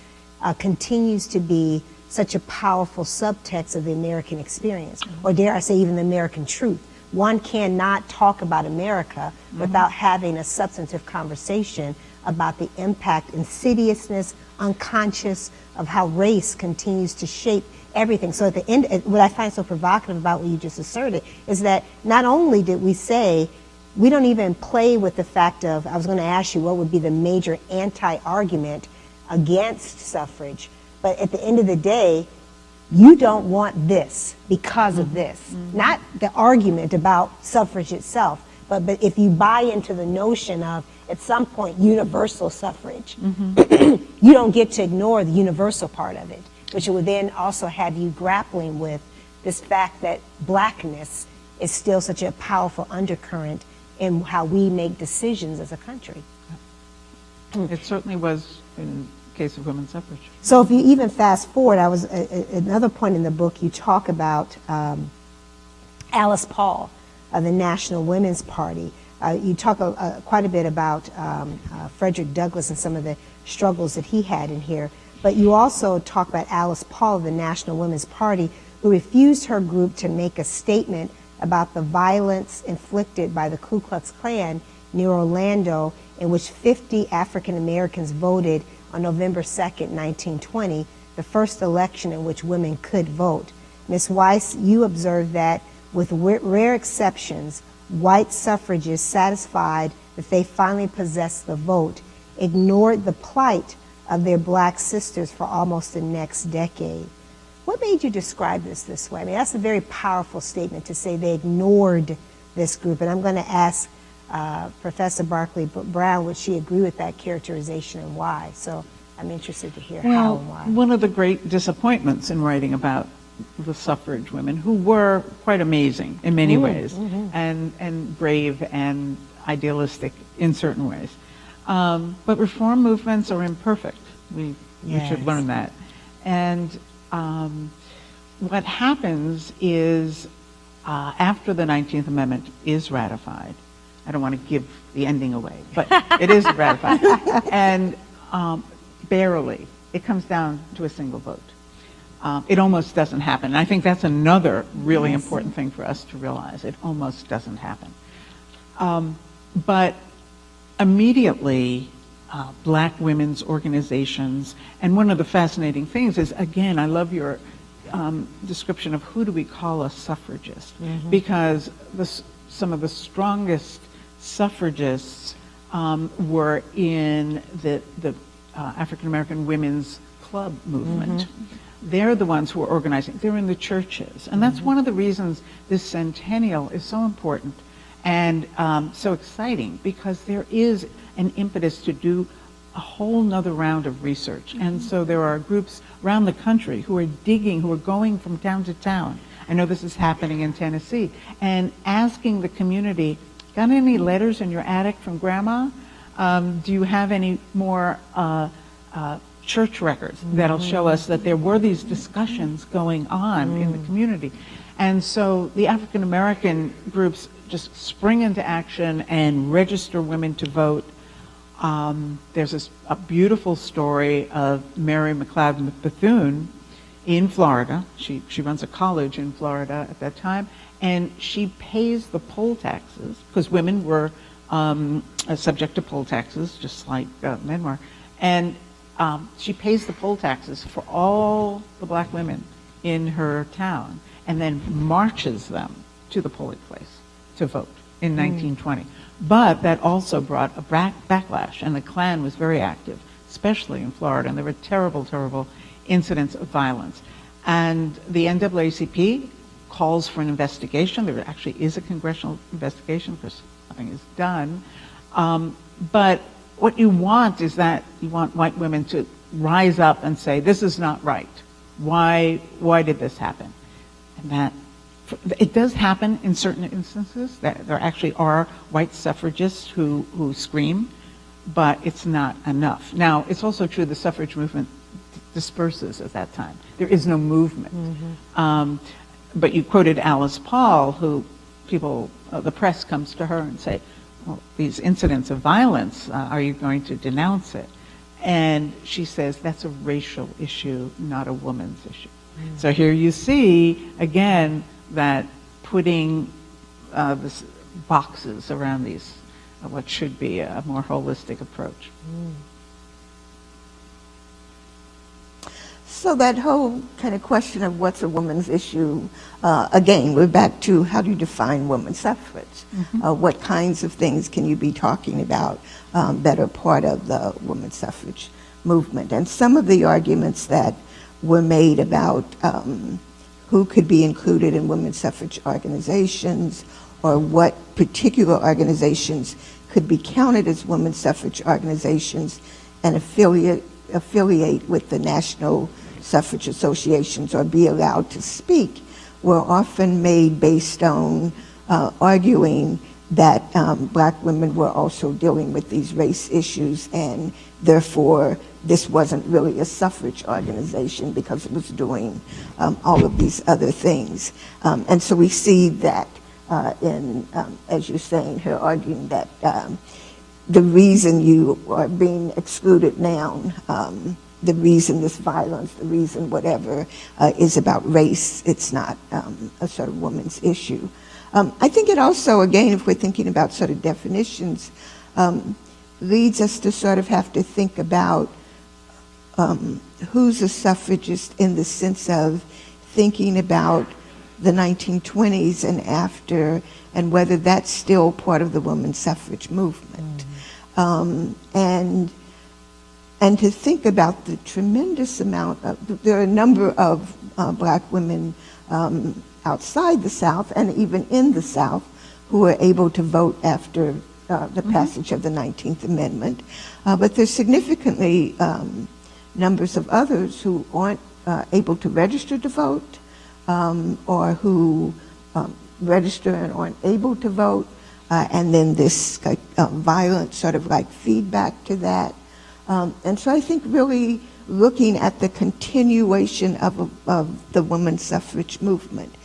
continues to be such a powerful subtext of the American experience, or dare I say even the American truth. One cannot talk about America without having a substantive conversation about the impact, insidiousness, unconscious of how race continues to shape everything. So at the end, what I find so provocative about what you just asserted is that not only did we say, we don't even play with the fact of, I was going to ask you what would be the major anti-argument against suffrage, but at the end of the day, you don't want this because of this. Not the argument about suffrage itself, but if you buy into the notion of, at some point, universal suffrage, you don't get to ignore the universal part of it, which would then also have you grappling with this fact that blackness is still such a powerful undercurrent in how we make decisions as a country. It certainly was in the case of women's suffrage. So if you even fast forward, another point in the book, you talk about Alice Paul of the National Women's Party. You talk quite a bit about Frederick Douglass and some of the struggles that he had in here. But you also talk about Alice Paul of the National Women's Party, who refused her group to make a statement about the violence inflicted by the Ku Klux Klan near Orlando, in which 50 African Americans voted on November 2nd, 1920, the first election in which women could vote. Ms. Weiss, you observed that with rare exceptions, white suffragists satisfied that they finally possessed the vote, ignored the plight of their black sisters for almost the next decade. What made you describe this way? I mean, that's a very powerful statement to say they ignored this group. And I'm going to ask Professor Barkley Brown, would she agree with that characterization and why? So I'm interested to hear how and why. One of the great disappointments in writing about the suffrage women, who were quite amazing in many ways, and brave and idealistic in certain ways. But reform movements are imperfect. We should learn that. And what happens is after the 19th Amendment is ratified, I don't want to give the ending away, but it is ratified, and barely, it comes down to a single vote. It almost doesn't happen. And I think that's another really important thing for us to realize. It almost doesn't happen. But immediately, black women's organizations, and one of the fascinating things is, again, I love your description of who do we call a suffragist, because some of the strongest suffragists were in the African American women's club movement. They're the ones who are organizing. They're in the churches. And that's one of the reasons this centennial is so important and so exciting, because there is an impetus to do a whole nother round of research. And so there are groups around the country who are digging, who are going from town to town. I know this is happening in Tennessee, and asking the community, got any letters in your attic from grandma? Do you have any more church records that'll show us that there were these discussions going on in the community? And so the African American groups just spring into action and register women to vote. There's a beautiful story of Mary McLeod Bethune in Florida. She runs a college in Florida at that time, and she pays the poll taxes, because women were subject to poll taxes, just like men were. And she pays the poll taxes for all the black women in her town, and then marches them to the polling place to vote. in 1920. But that also brought a backlash, and the Klan was very active, especially in Florida, and there were terrible, terrible incidents of violence. And the NAACP calls for an investigation. There actually is a congressional investigation because nothing is done. But what you want is that you want white women to rise up and say, this is not right. Why did this happen? And that it does happen in certain instances, that there actually are white suffragists who scream, but it's not enough. Now, it's also true the suffrage movement disperses at that time. There is no movement. But you quoted Alice Paul, who the press comes to her and say, well, these incidents of violence, are you going to denounce it? And she says, that's a racial issue, not a woman's issue. So here you see, again, that putting this boxes around these, what should be a more holistic approach. So that whole kind of question of what's a woman's issue, again, we're back to how do you define women's suffrage? What kinds of things can you be talking about that are part of the women's suffrage movement? And some of the arguments that were made about who could be included in women's suffrage organizations, or what particular organizations could be counted as women's suffrage organizations and affiliate with the national suffrage associations or be allowed to speak, were often made based on arguing that black women were also dealing with these race issues, and therefore this wasn't really a suffrage organization because it was doing all of these other things. And so we see that in, as you're saying, her arguing that the reason you are being excluded now, the reason this violence, the reason whatever, is about race. It's not a sort of woman's issue. I think it also, again, if we're thinking about sort of definitions, leads us to sort of have to think about who's a suffragist in the sense of thinking about the 1920s and after, and whether that's still part of the women's suffrage movement. And to think about the tremendous amount of, there are a number of black women outside the South and even in the South who were able to vote after the passage of the 19th Amendment. But there's significantly numbers of others who aren't able to register to vote, or who register and aren't able to vote, and then this violent sort of like feedback to that. And so I think really looking at the continuation of the women's suffrage movement.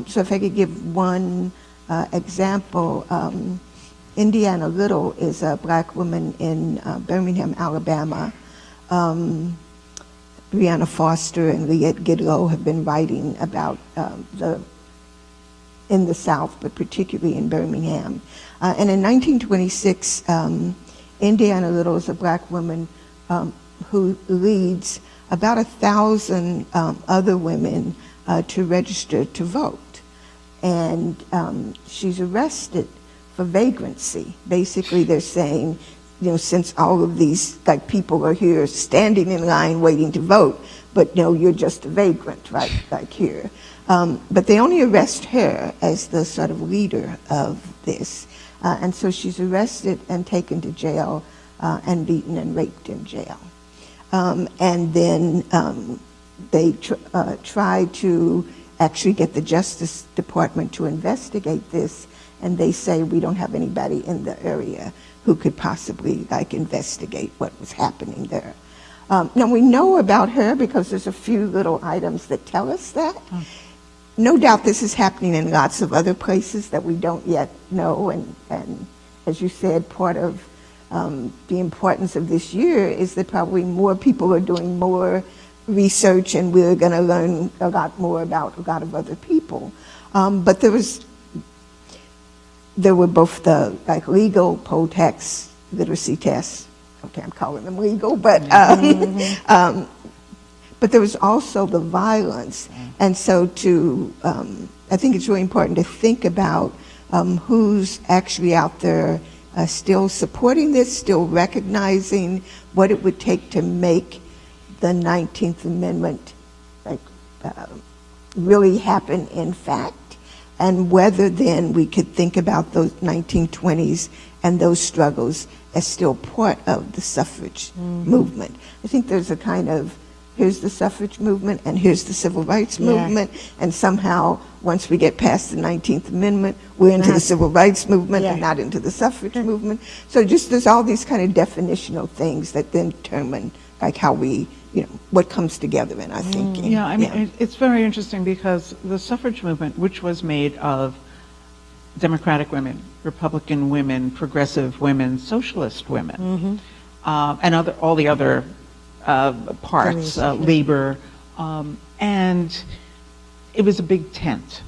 So if I could give one example, Indiana Little is a black woman in Birmingham, Alabama. Brianna Foster and Leah Gidlow have been writing about in the South, but particularly in Birmingham. And in 1926, Indiana Little is a black woman who leads about 1,000 other women to register to vote. And she's arrested for vagrancy. Basically, they're saying, you know, since all of these like people are here standing in line waiting to vote, but no, you're just a vagrant, right, like here. But they only arrest her as the sort of leader of this. And so she's arrested and taken to jail and beaten and raped in jail. And then they try to actually get the Justice Department to investigate this, and they say we don't have anybody in the area who could possibly like investigate what was happening there. Now we know about her because there's a few little items that tell us that. No doubt this is happening in lots of other places that we don't yet know, and as you said, part of the importance of this year is that probably more people are doing more research, and we're going to learn a lot more about a lot of other people. But there were both the like legal poll tests, literacy tests. Okay, I'm calling them legal, but but there was also the violence, and so I think it's really important to think about who's actually out there still supporting this, still recognizing what it would take to make the 19th Amendment really happen in fact, and whether then we could think about those 1920s and those struggles as still part of the suffrage movement. I think there's a kind of, here's the suffrage movement and here's the civil rights movement, and somehow once we get past the 19th Amendment, we're into the civil rights movement and not into the suffrage movement. So just there's all these kind of definitional things that then determine like how we, what comes together in our thinking. Yeah, I mean, it's very interesting because the suffrage movement, which was made of Democratic women, Republican women, progressive women, socialist women, and all the other parts, labor, and it was a big tent,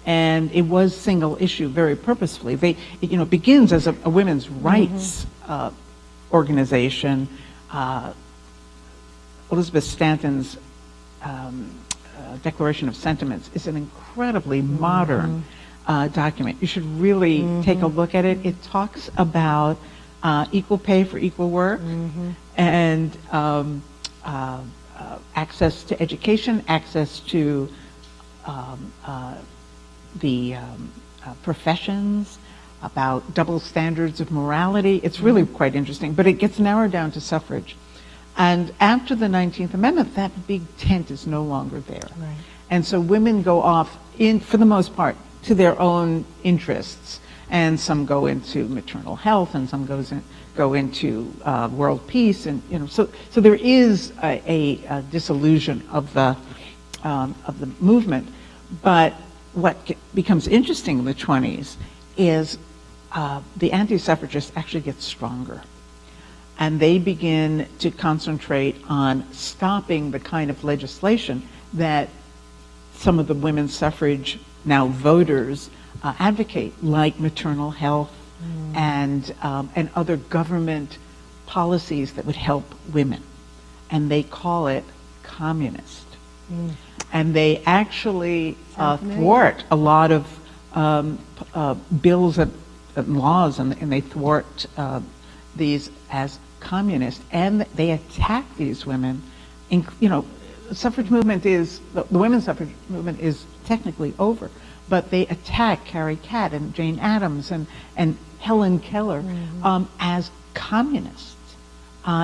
and it was single issue very purposefully. It begins as a women's rights organization. Elizabeth Stanton's Declaration of Sentiments is an incredibly modern document. You should really take a look at it. It talks about equal pay for equal work, and access to education, access to the professions, about double standards of morality. It's really quite interesting, but it gets narrowed down to suffrage. And after the 19th Amendment, that big tent is no longer there. Right. And so women go off, for the most part, to their own interests. And some go into maternal health, and some go into world peace, and so there is a disillusion of the movement. But what becomes interesting in the 20s is the anti-suffragists actually get stronger, and they begin to concentrate on stopping the kind of legislation that some of the women's suffrage now voters advocate, like maternal health and other government policies that would help women. And they call it communist. And they actually thwart a lot of bills and laws, and they thwart these as communist, and they attack these women. The suffrage movement is, the women's suffrage movement is technically over, but they attack Carrie Catt and Jane Addams and Helen Keller as communists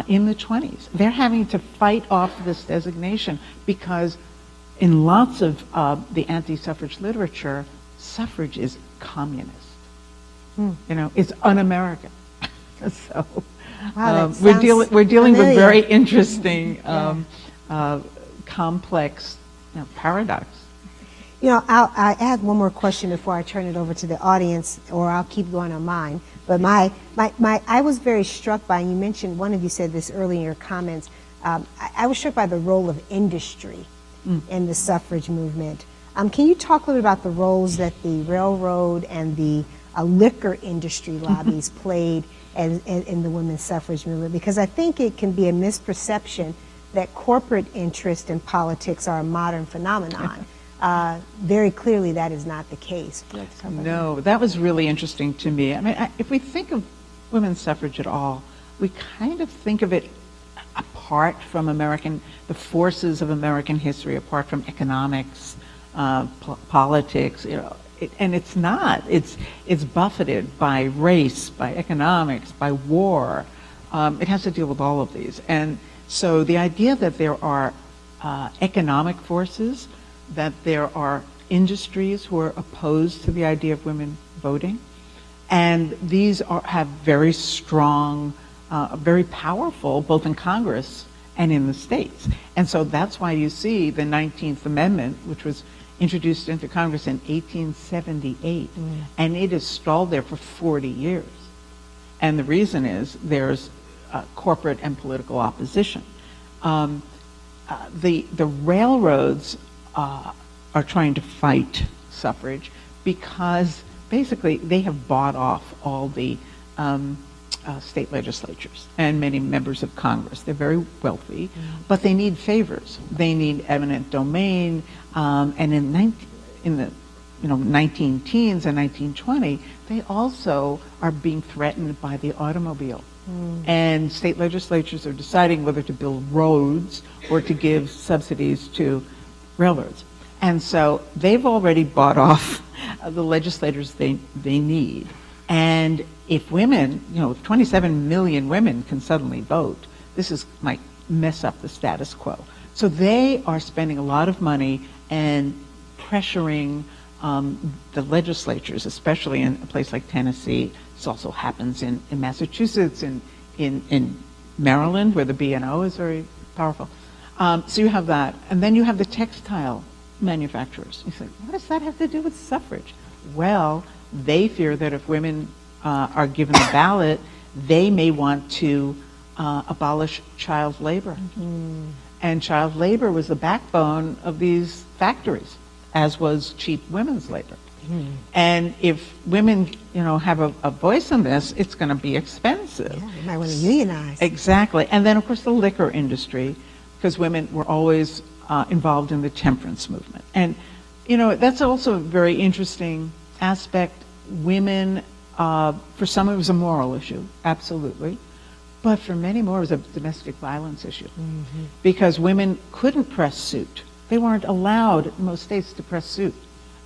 in the 20s. They're having to fight off this designation because in lots of the anti-suffrage literature, suffrage is communist. It's un-American. So we're dealing with very interesting, complex paradox. I'll add one more question before I turn it over to the audience, or I'll keep going on mine. But I was very struck by, and you mentioned, one of you said this early in your comments, I was struck by the role of industry in the suffrage movement. Can you talk a little bit about the roles that the railroad and the liquor industry lobbies played in the women's suffrage movement? Because I think it can be a misperception that corporate interest in politics are a modern phenomenon. Very clearly that is not the case. No, that was really interesting to me. I mean, if we think of women's suffrage at all, we kind of think of it apart from the forces of American history, apart from economics, politics, and it's not. It's buffeted by race, by economics, by war. It has to deal with all of these. And so the idea that there are economic forces, that there are industries who are opposed to the idea of women voting, and these have very strong, very powerful, both in Congress and in the states. And so that's why you see the 19th Amendment, which was introduced into Congress in 1878, and it is stalled there for 40 years. And the reason is there's corporate and political opposition. The railroads are trying to fight suffrage because basically they have bought off all the state legislatures and many members of Congress. They're very wealthy, but they need favors. They need eminent domain, and in the 19-teens and 1920, they also are being threatened by the automobile. And state legislatures are deciding whether to build roads or to give subsidies to railroads. And so they've already bought off the legislators they need. And if women, 27 million women can suddenly vote, this might mess up the status quo. So they are spending a lot of money and pressuring the legislatures, especially in a place like Tennessee. This also happens in Massachusetts, in Maryland, where the B&O is very powerful. So you have that. And then you have the textile manufacturers. You say, what does that have to do with suffrage? Well, they fear that if women are given the ballot, they may want to abolish child labor. And child labor was the backbone of these factories, as was cheap women's labor. And if women, have a voice in this, it's going to be expensive. Yeah, you might want to unionize. Exactly. And then, of course, the liquor industry, because women were always involved in the temperance movement. And, that's also a very interesting aspect. Women, for some it was a moral issue, absolutely. But for many more, it was a domestic violence issue. Because women couldn't press suit. They weren't allowed in most states to press suit,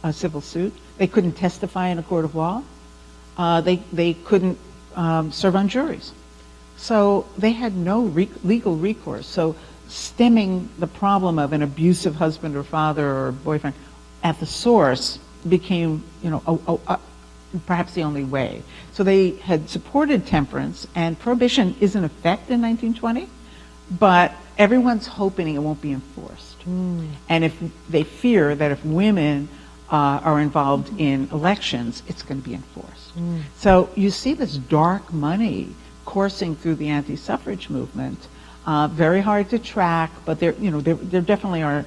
a civil suit. They couldn't testify in a court of law. They couldn't serve on juries. So they had no legal recourse. So stemming the problem of an abusive husband or father or boyfriend at the source became, perhaps the only way. So they had supported temperance, and prohibition is in effect in 1920, but everyone's hoping it won't be enforced. And if they fear that if women are involved in elections, it's going to be enforced. So you see this dark money coursing through the anti-suffrage movement. Very hard to track, but there definitely are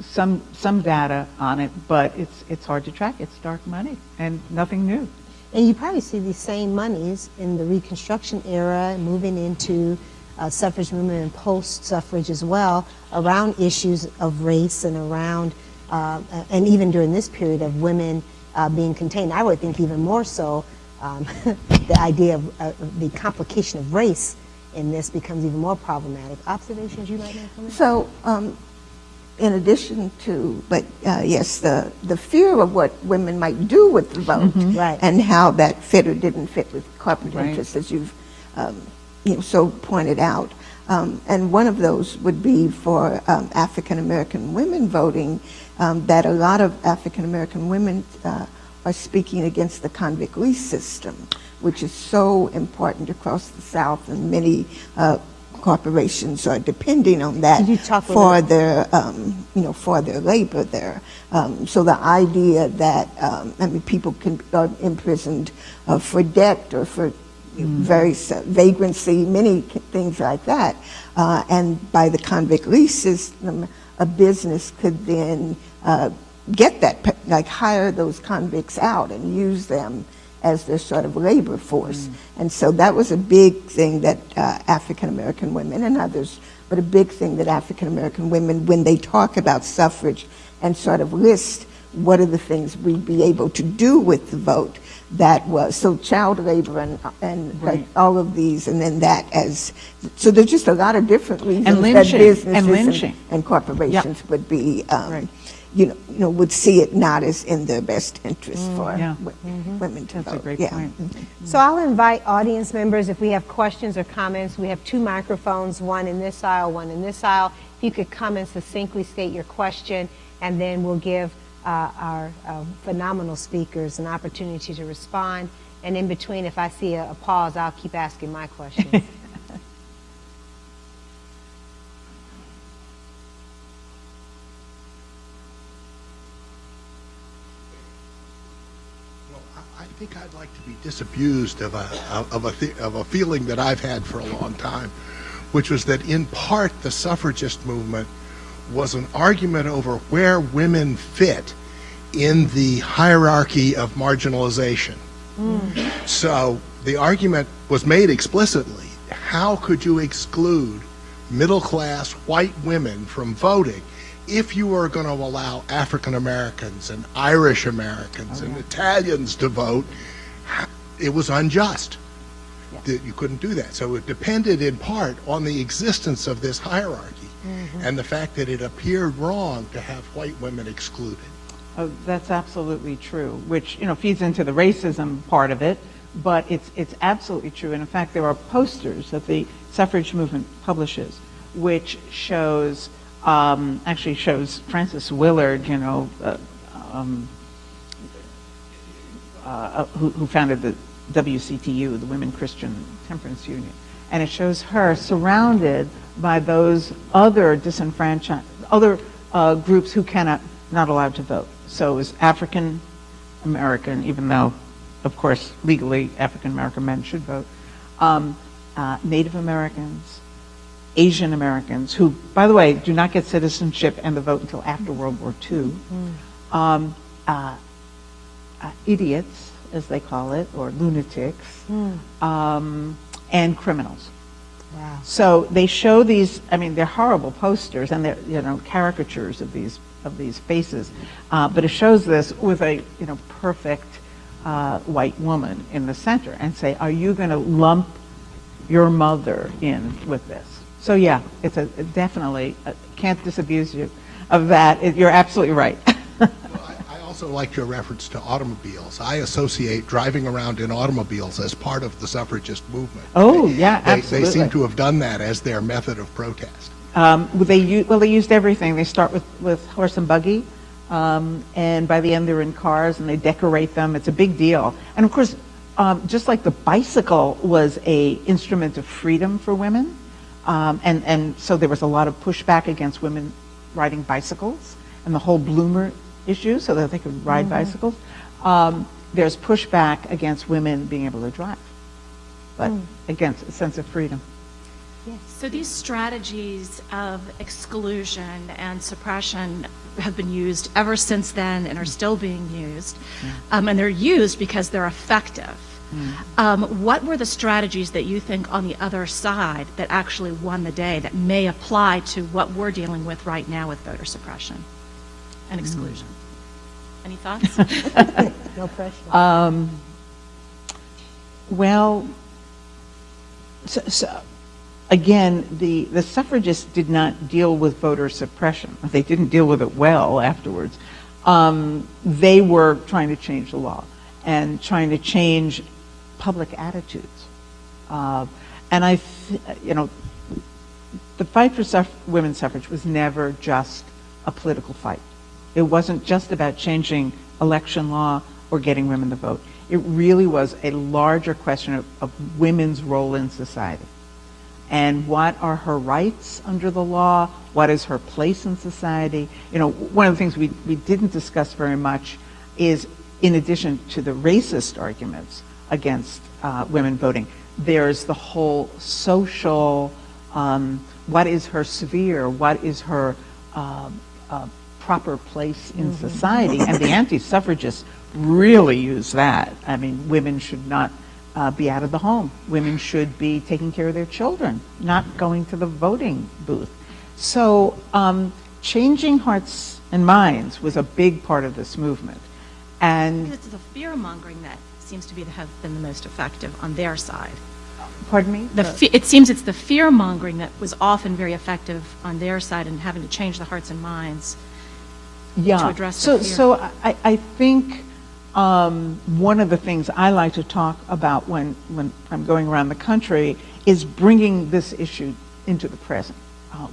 some data on it, but it's hard to track. It's dark money and nothing new. And you probably see these same monies in the Reconstruction era, moving into suffrage movement and post-suffrage as well, around issues of race and around, and even during this period of women being contained. I would think even more so, the idea of the complication of race in this becomes even more problematic. Observations you might make on this? So, in addition to, but yes, the fear of what women might do with the vote, Right. and how that fit or didn't fit with corporate Right. interests, as you've so pointed out. And one of those would be for African American women voting, that a lot of African American women are speaking against the convict lease system, which is so important across the South, and many corporations are depending on that Could you talk a for their, for their labor there. So the idea that, people are imprisoned for debt or for vagrancy, many things like that. And by the convict lease system, a business could then get that, like hire those convicts out and use them as their sort of labor force. And so that was a big thing that African American women and others, but a big thing that African American women, when they talk about suffrage and sort of list what are the things we'd be able to do with the vote, that was, so child labor and Right. like all of these, and then that as, so there's just a lot of different reasons And that lynching, businesses and lynching. and corporations would be, Right. would see it not as in their best interest for Yeah. women to That's vote. a great Yeah. point. So I'll invite audience members, if we have questions or comments. We have 2 microphones, one in this aisle, one in this aisle. If you could come and succinctly state your question, and then we'll give our phenomenal speakers an opportunity to respond. And in between, if I see a pause, I'll keep asking my questions. Well, I think I'd like to be disabused of a feeling that I've had for a long time, which was that in part the suffragist movement was an argument over where women fit in the hierarchy of marginalization. So the argument was made explicitly: how could you exclude middle-class white women from voting? if you were going to allow African Americans and Irish Americans and Italians to vote, it was unjust that you couldn't do that. So it depended in part on the existence of this hierarchy and the fact that it appeared wrong to have white women excluded. Oh, that's absolutely true, which, you know, feeds into the racism part of it, but it's absolutely true. And in fact, there are posters that the suffrage movement publishes, which shows, actually shows Frances Willard, you know, who founded the WCTU, the Women Christian Temperance Union. And it shows her surrounded by those other disenfranchised, other groups who not allowed to vote. So it was African American, even though, of course, legally African American men should vote, Native Americans, Asian Americans, who, by the way, do not get citizenship and the vote until after World War II, idiots, as they call it, or lunatics, and criminals. Wow. So they show these, I mean, they're horrible posters, and they're, you know, caricatures of these faces, but it shows this with a, you know, perfect white woman in the center, and say, are you going to lump your mother in with this? So yeah, it's definitely, can't disabuse you of that. You're absolutely right. I also like your reference to automobiles. I associate driving around in automobiles as part of the suffragist movement. Oh, yeah, absolutely. They seem to have done that as their method of protest. They used everything. They start with horse and buggy, and by the end they're in cars, and they decorate them. It's a big deal. And of course, just like the bicycle was a instrument of freedom for women, and so there was a lot of pushback against women riding bicycles, and the whole bloomer issue, so that they could ride bicycles. There's pushback against women being able to drive, but against a sense of freedom. So these strategies of exclusion and suppression have been used ever since then and are still being used. And they're used because they're effective. What were the strategies that you think on the other side that actually won the day that may apply to what we're dealing with right now with voter suppression and exclusion? Any thoughts? No pressure. Well, so again, the suffragists did not deal with voter suppression. They didn't deal with it well afterwards. They were trying to change the law and trying to change public attitudes. And you know, the fight for women's suffrage was never just a political fight. It wasn't just about changing election law or getting women to vote. It really was a larger question of women's role in society. And what are her rights under the law? What is her place in society? You know, one of the things we didn't discuss very much is, in addition to the racist arguments against women voting, there's the whole social, what is her sphere? What is her proper place in society? And the anti-suffragists really use that. I mean, women should not be out of the home. Women should be taking care of their children, not going to the voting booth. So changing hearts and minds was a big part of this movement. And it's the fear-mongering that seems to have been the most effective on their side. Pardon me? It seems it's the fear-mongering that was often very effective on their side, and having to change the hearts and minds to address the fear. So I think one of the things I like to talk about when I'm going around the country is bringing this issue into the present.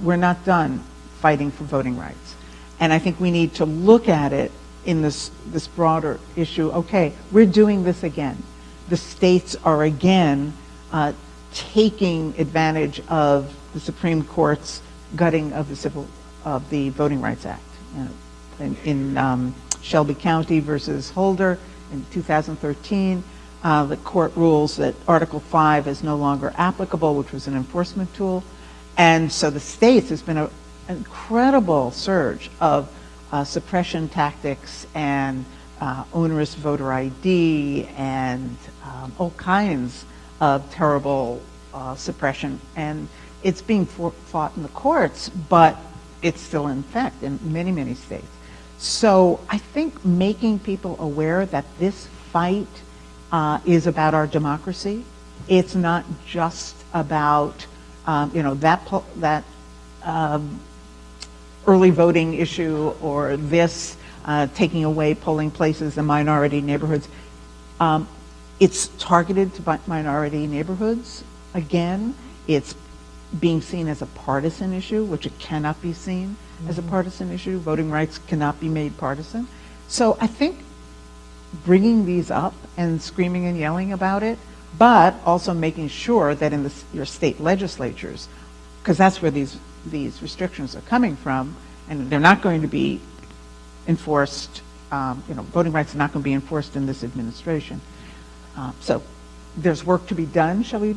We're not done fighting for voting rights. And I think we need to look at it in this broader issue. Okay, we're doing this again. The states are again taking advantage of the Supreme Court's gutting of the Voting Rights Act. You know, in Shelby County versus Holder in 2013, the court rules that Article 5 is no longer applicable, which was an enforcement tool. And so the states, has been an incredible surge of suppression tactics and onerous voter ID and all kinds of terrible suppression. And it's being fought in the courts, but it's still in effect in many, many states. So I think making people aware that this fight is about our democracy. It's not just about that early voting issue or this taking away polling places in minority neighborhoods. It's targeted to minority neighborhoods. Again, it's being seen as a partisan issue, which it cannot be seen as a partisan issue. Voting rights cannot be made partisan. So I think bringing these up and screaming and yelling about it, but also making sure that in your state legislatures, because that's where these restrictions are coming from, and they're not going to be enforced, voting rights are not going to be enforced in this administration. So there's work to be done, shall we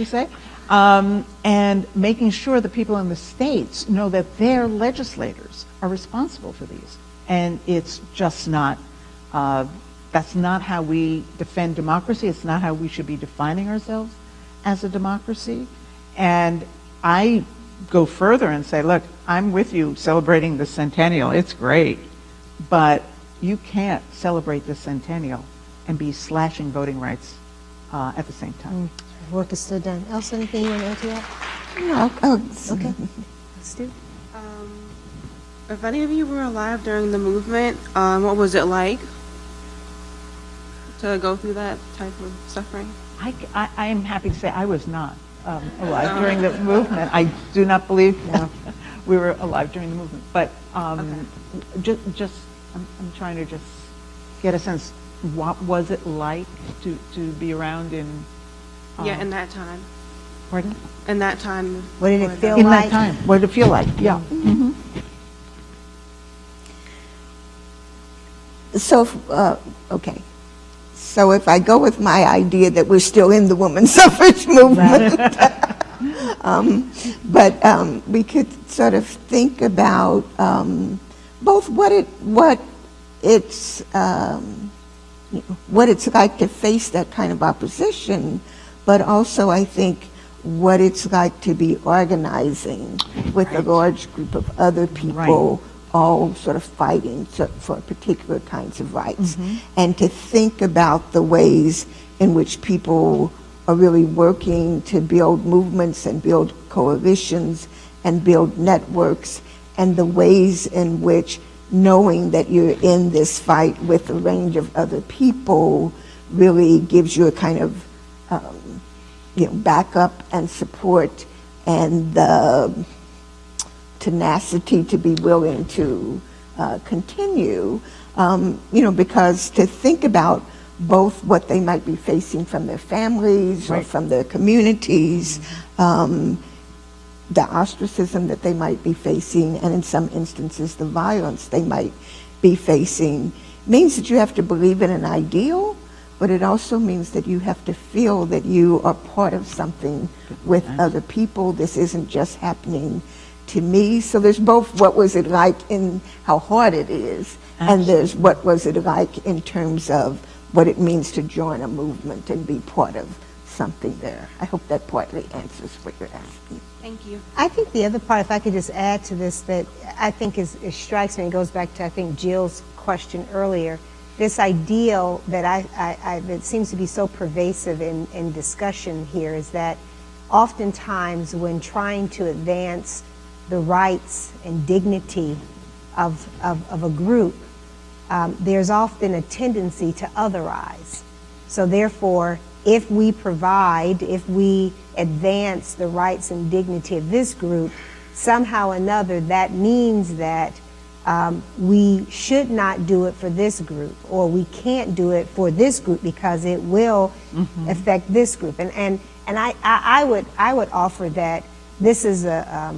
say? And making sure the people in the states know that their legislators are responsible for these. And it's just not, that's not how we defend democracy. It's not how we should be defining ourselves as a democracy. And I go further and say, look, I'm with you celebrating the centennial. It's great. But you can't celebrate the centennial and be slashing voting rights at the same time. Work is still done. Elsa, anything you want to add to that? No. Okay. Stu? If any of you were alive during the movement, what was it like to go through that type of suffering? I am happy to say I was not alive during the movement. I do not believe we were alive during the movement. But I'm trying to just get a sense. What was it like to be around in? In that time. Pardon? In that time. What did it feel in like? that time. What did it feel like? Yeah. Mm-hmm. So, okay. So if I go with my idea that we're still in the women's suffrage movement, but we could sort of think about both what it's like to face that kind of opposition, but also I think what it's like to be organizing with a large group of other people, all sort of fighting for particular kinds of rights, and to think about the ways in which people are really working to build movements and build coalitions and build networks, and the ways in which knowing that you're in this fight with a range of other people really gives you a kind of backup and support and the tenacity to be willing to continue, because to think about both what they might be facing from their families or from their communities, the ostracism that they might be facing, and in some instances the violence they might be facing, means that you have to believe in an ideal, but it also means that you have to feel that you are part of something with other people. This isn't just happening to me. So there's both what was it like in how hard it is, and there's what was it like in terms of what it means to join a movement and be part of something there. I hope that partly answers what you're asking. Thank you. I think the other part, if I could just add to this, that I think it strikes me and goes back to, I think, Jill's question earlier, this ideal that that seems to be so pervasive in discussion here is that oftentimes when trying to advance the rights and dignity of a group, there's often a tendency to otherize. So therefore, if we advance the rights and dignity of this group, somehow or another that means that we should not do it for this group, or we can't do it for this group because it will affect this group. And I would offer that this is a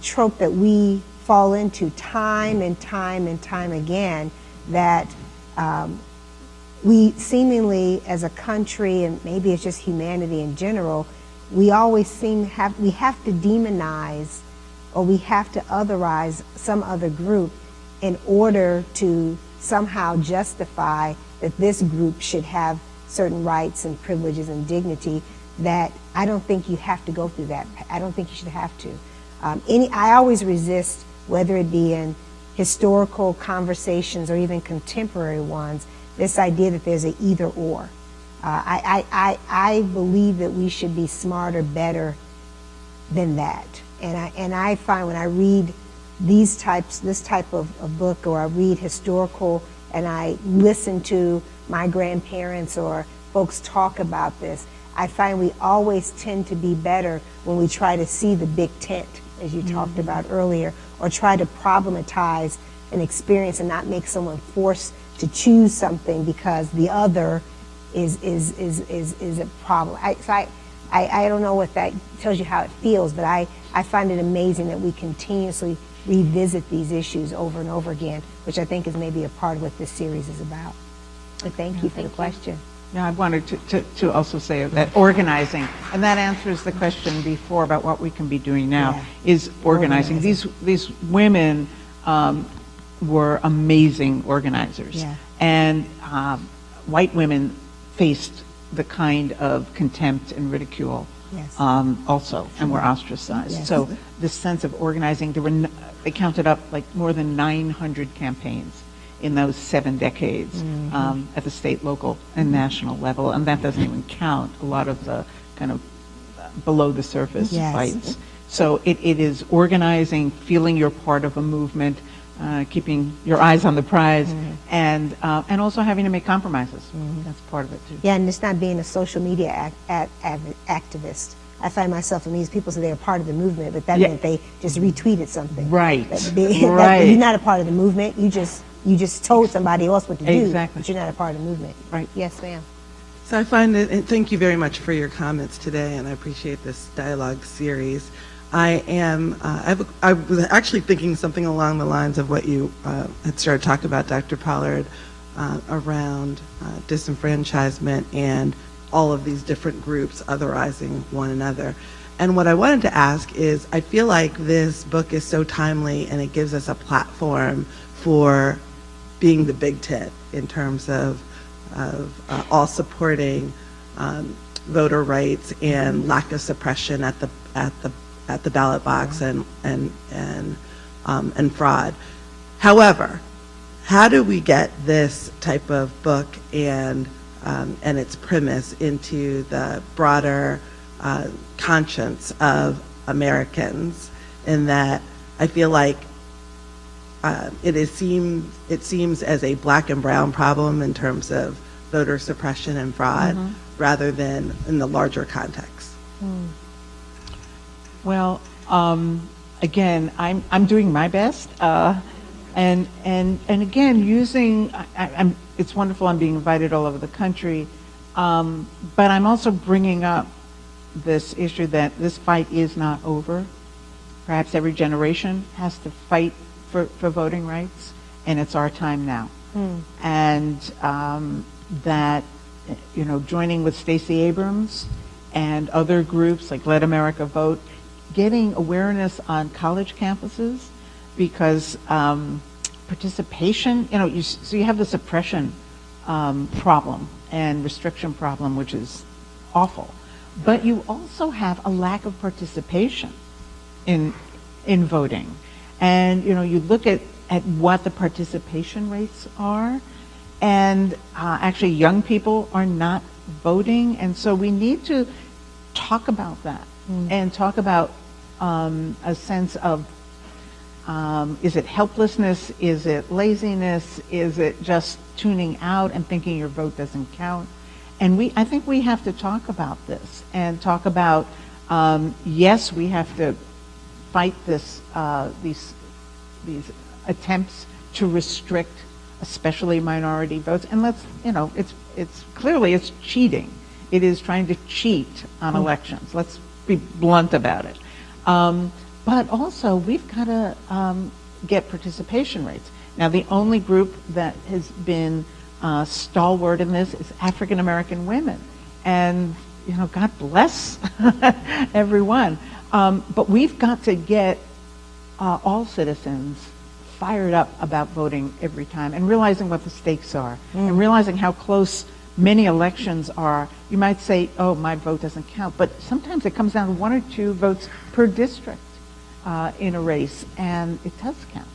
trope that we fall into time and time and time again, that we seemingly as a country, and maybe it's just humanity in general, we always we have to demonize or we have to otherize some other group in order to somehow justify that this group should have certain rights and privileges and dignity, that I don't think you have to go through that. I don't think you should have to. I always resist, whether it be in historical conversations or even contemporary ones, this idea that there's an either or. I believe that we should be smarter, better than that. And I find when I read this type of book, or I read historical and I listen to my grandparents or folks talk about this, I find we always tend to be better when we try to see the big tent, as you talked about earlier, or try to problematize an experience and not make someone forced to choose something because the other is a problem. I don't know what that tells you how it feels, but I find it amazing that we continuously revisit these issues over and over again, which I think is maybe a part of what this series is about. But thank you for the question. Yeah, I wanted to also say that organizing, and that answers the question before about what we can be doing now, is organizing. These women were amazing organizers. Yeah. And white women faced the kind of contempt and ridicule also, and were ostracized. Yes. So this sense of organizing, they counted up like more than 900 campaigns in those 7 decades at the state, local, and national level, and that doesn't even count a lot of the kind of below the surface fights. So it is organizing, feeling you're part of a movement, keeping your eyes on the prize, and also having to make compromises. That's part of it too. Yeah, and it's not being a social media activist. I find myself in these people say they're part of the movement, but that meant they just retweeted something. Right. Right. You're not a part of the movement. You just told somebody else what to do. Exactly. But you're not a part of the movement. Right. Yes, ma'am. So I find it, and thank you very much for your comments today, and I appreciate this dialogue series. I was actually thinking something along the lines of what you had started talking about, Dr. Pollard, around disenfranchisement and all of these different groups otherizing one another. And what I wanted to ask is, I feel like this book is so timely and it gives us a platform for being the big tent in terms of all supporting voter rights and lack of suppression at the ballot box and fraud. However, how do we get this type of book and its premise into the broader conscience of Americans? In that, I feel like it seems as a black and brown problem in terms of voter suppression and fraud, rather than in the larger context. Well, again, I'm doing my best, and again, using. It's wonderful. I'm being invited all over the country, but I'm also bringing up this issue that this fight is not over. Perhaps every generation has to fight for voting rights, and it's our time now. And that, joining with Stacey Abrams and other groups like Let America Vote, getting awareness on college campuses, because participation, so you have the suppression problem and restriction problem, which is awful, but you also have a lack of participation in voting. And you look at what the participation rates are, and actually young people are not voting, and so we need to talk about that and talk about a sense of is it helplessness, is it laziness, is it just tuning out and thinking your vote doesn't count? And I think we have to talk about this and talk about yes, we have to fight these attempts to restrict especially minority votes, and it's clearly cheating. It is trying to cheat on elections. Let's be blunt about it. But also, we've got to get participation rates. Now, the only group that has been stalwart in this is African American women, and God bless everyone. But we've got to get all citizens fired up about voting every time, and realizing what the stakes are, and realizing how close many elections are. You might say, oh, my vote doesn't count, but sometimes it comes down to 1 or 2 votes per district. in a race, and it does count.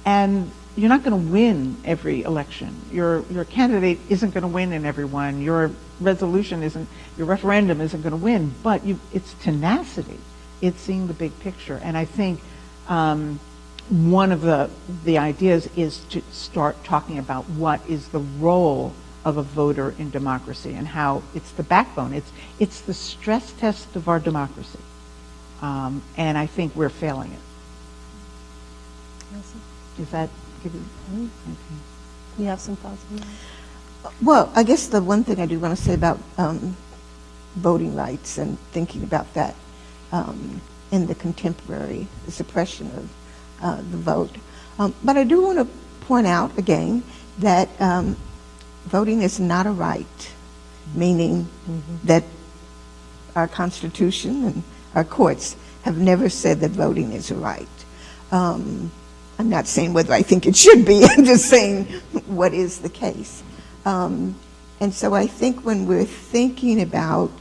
And you're not going to win every election. Your candidate isn't going to win in every one. Your resolution isn't, your referendum isn't going to win, but it's tenacity. It's seeing the big picture. And I think one of the ideas is to start talking about what is the role of a voter in democracy and how it's the backbone. It's the stress test of our democracy. And I think we're failing it. Is that give you? Okay. You have some thoughts on that? Well, I guess the one thing I do want to say about voting rights and thinking about that in the contemporary suppression of the vote. But I do want to point out again that voting is not a right, meaning that our Constitution and our courts have never said that voting is a right. I'm not saying whether I think it should be, I'm just saying what is the case. And so I think when we're thinking about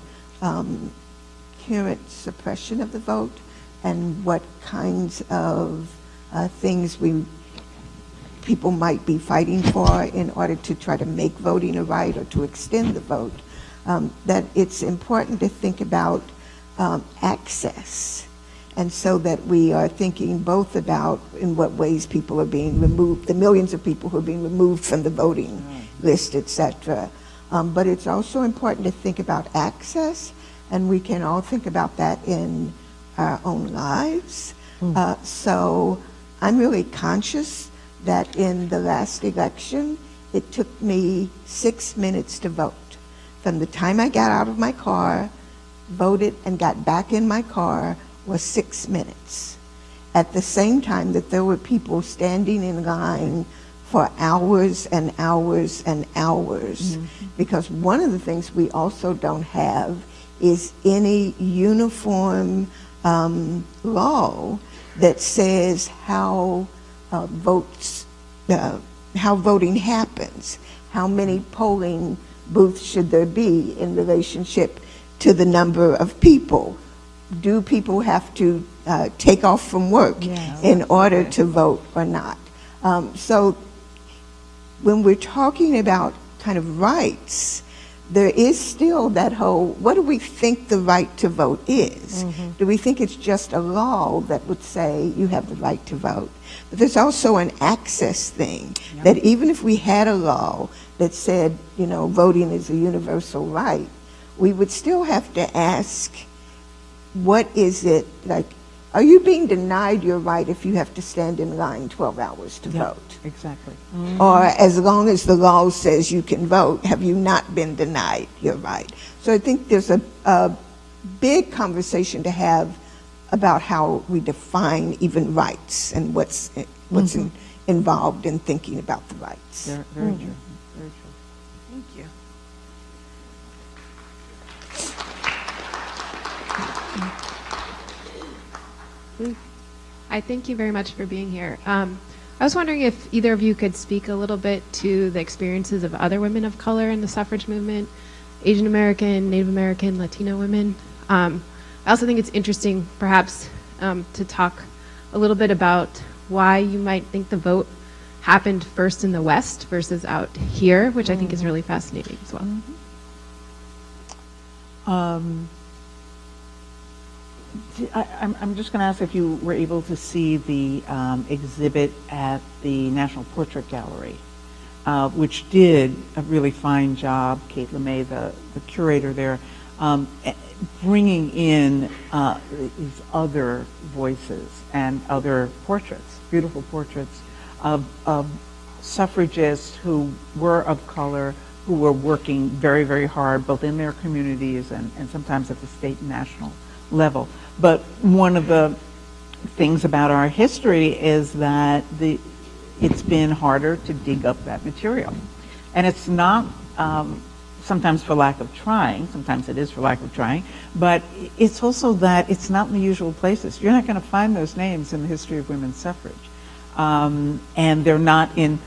current suppression of the vote and what kinds of things people might be fighting for in order to try to make voting a right or to extend the vote, that it's important to think about access. And so that we are thinking both about in what ways people are being removed, the millions of people who are being removed from the voting list, et cetera. But it's also important to think about access, and we can all think about that in our own lives. So I'm really conscious that in the last election, it took me 6 minutes to vote. From the time I got out of my car, voted, and got back in my car was 6 minutes. At the same time that there were people standing in line for hours and hours and hours. Because one of the things we also don't have is any uniform law that says how voting happens, how many polling booths should there be in relationship to the number of people. Do people have to take off from work in order to vote or not? So when we're talking about kind of rights, there is still that whole, what do we think the right to vote is? Do we think it's just a law that would say you have the right to vote? But there's also an access thing, that even if we had a law that said, you know, voting is a universal right, we would still have to ask, what is it, like, are you being denied your right if you have to stand in line 12 hours to vote? Exactly. Or as long as the law says you can vote, have you not been denied your right? So I think there's a big conversation to have about how we define even rights and what's involved in thinking about the rights. Very true. Very true. Thank you. I thank you very much for being here. I was wondering if either of you could speak a little bit to the experiences of other women of color in the suffrage movement, Asian American, Native American, Latino women. I also think it's interesting, perhaps, to talk a little bit about why you might think the vote happened first in the West versus out here, which I think is really fascinating as well. I'm just going to ask if you were able to see the exhibit at the National Portrait Gallery, which did a really fine job, Kate LeMay, the curator there, bringing in these other voices and other portraits, beautiful portraits of suffragists who were of color, who were working very, very hard, both in their communities and sometimes at the state and national level. But one of the things about our history is that it's been harder to dig up that material. And it's not sometimes for lack of trying, sometimes it is for lack of trying, but it's also that it's not in the usual places. You're not going to find those names in the history of women's suffrage. And they're not in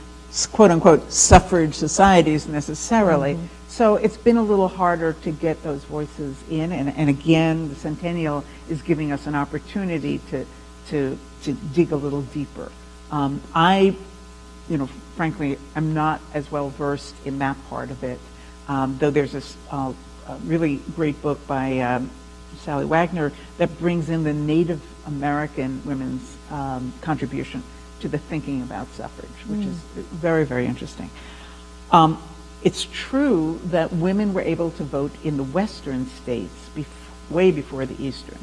quote unquote suffrage societies necessarily. So it's been a little harder to get those voices in, and again, the centennial is giving us an opportunity to to dig a little deeper. I, frankly, I'm not as well versed in that part of it, though there's this a really great book by Sally Wagner that brings in the Native American women's contribution to the thinking about suffrage, which is very, very interesting. It's true that women were able to vote in the western states way before the eastern.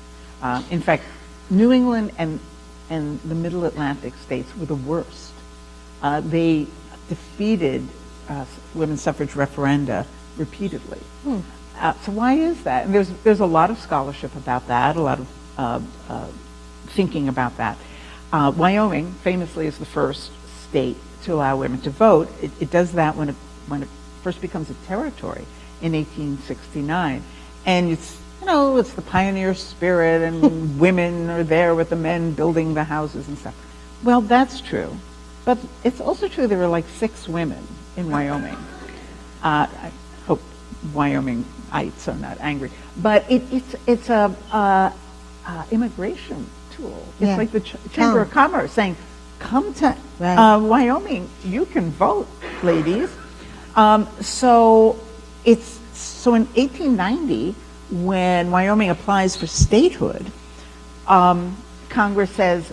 In fact, New England and the middle Atlantic states were the worst. They defeated women's suffrage referenda repeatedly. So why is that? And there's a lot of scholarship about that, a lot of thinking about that. Wyoming famously is the first state to allow women to vote. It does that when it first becomes a territory in 1869, and it's the pioneer spirit, and women are there with the men building the houses and stuff. Well, that's true, but it's also true there were like 6 women in Wyoming. I hope Wyomingites are not angry, but it's a immigration tool. It's like the Chamber of Commerce saying, "Come to Wyoming, you can vote, ladies." So in 1890, when Wyoming applies for statehood, Congress says,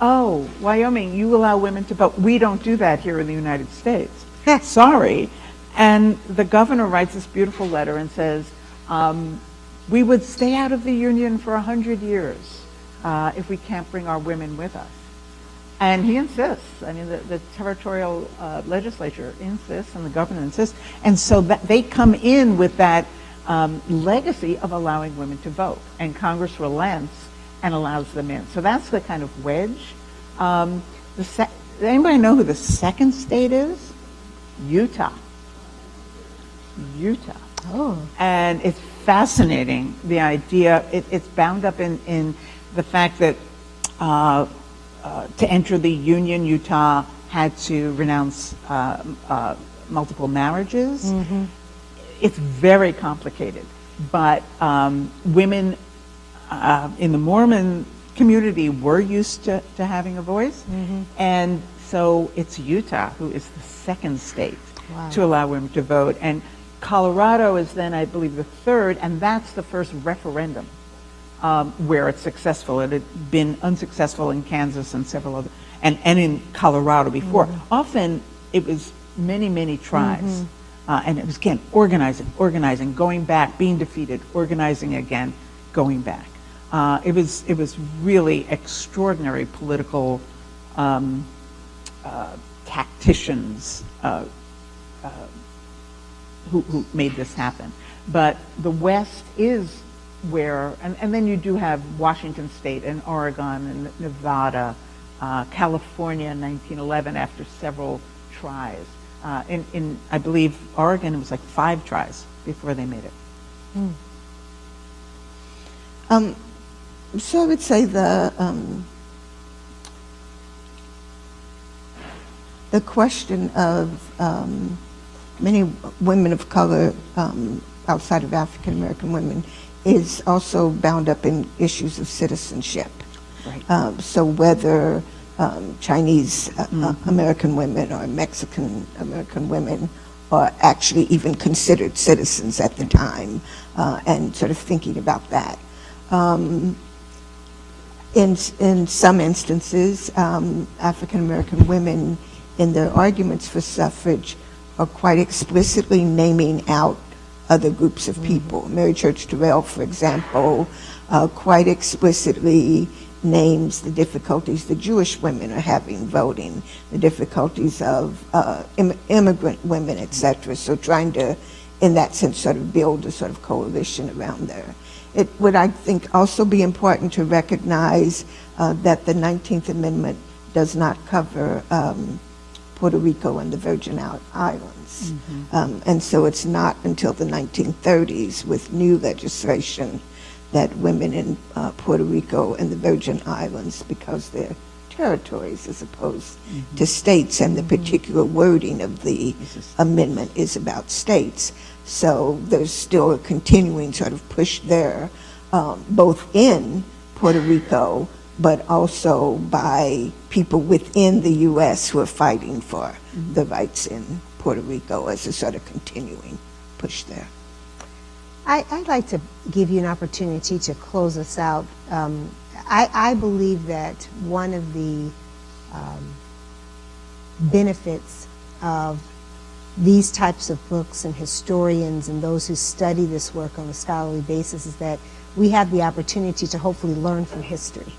"Oh, Wyoming, you allow women to vote. We don't do that here in the United States. Sorry." And the governor writes this beautiful letter and says, "We would stay out of the Union for 100 years if we can't bring our women with us." And he insists. I mean, the territorial legislature insists, and the governor insists. And so they come in with that legacy of allowing women to vote, and Congress relents and allows them in. So that's the kind of wedge. Anybody know who the second state is? Utah. Oh. And it's fascinating, the idea. It's bound up in the fact that to enter the Union, Utah had to renounce multiple marriages. Mm-hmm. It's very complicated, but women in the Mormon community were used to having a voice, and so it's Utah who is the second state to allow women to vote, and Colorado is then, I believe, the third, and that's the first referendum where it's successful. It had been unsuccessful in Kansas and several other, and in Colorado before. Often it was many tribes, and it was, again, organizing, going back, being defeated, organizing again, going back. It was really extraordinary political tacticians who made this happen. But the West is where, and then you do have Washington State and Oregon and Nevada, California in 1911 after several tries. In I believe Oregon, it was like 5 tries before they made it. So I would say the question of many women of color outside of African American women is also bound up in issues of citizenship. Right. So whether Chinese American women or Mexican American women are actually even considered citizens at the time, and sort of thinking about that. In some instances, African American women in their arguments for suffrage are quite explicitly naming out other groups of people. Mary Church Terrell, for example, quite explicitly names the difficulties the Jewish women are having voting, the difficulties of immigrant women, etc. So trying to, in that sense, sort of build a sort of coalition around there. It would, I think, also be important to recognize that the 19th Amendment does not cover Puerto Rico and the Virgin Islands. And so it's not until the 1930s with new legislation that women in Puerto Rico and the Virgin Islands, because they're territories as opposed to states, and the particular wording of the amendment is about states. So there's still a continuing sort of push there, both in Puerto Rico, but also by people within the U.S. who are fighting for the rights in Puerto Rico as a sort of continuing push there. I'd like to give you an opportunity to close us out. I believe that one of the benefits of these types of books and historians and those who study this work on a scholarly basis is that we have the opportunity to hopefully learn from history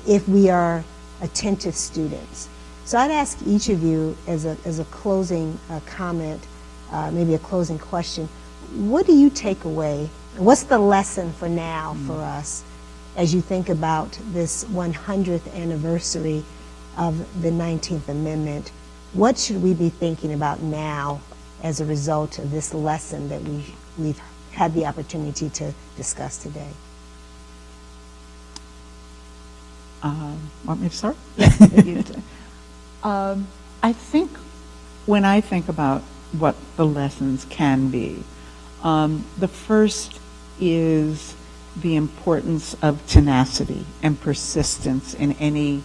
if we are attentive students. So I'd ask each of you as a closing comment, maybe a closing question, what do you take away? What's the lesson for now for us as you think about this 100th anniversary of the 19th Amendment? What should we be thinking about now as a result of this lesson that we've had the opportunity to discuss today? Want me to start? I think when I think about what the lessons can be, the first is the importance of tenacity and persistence in any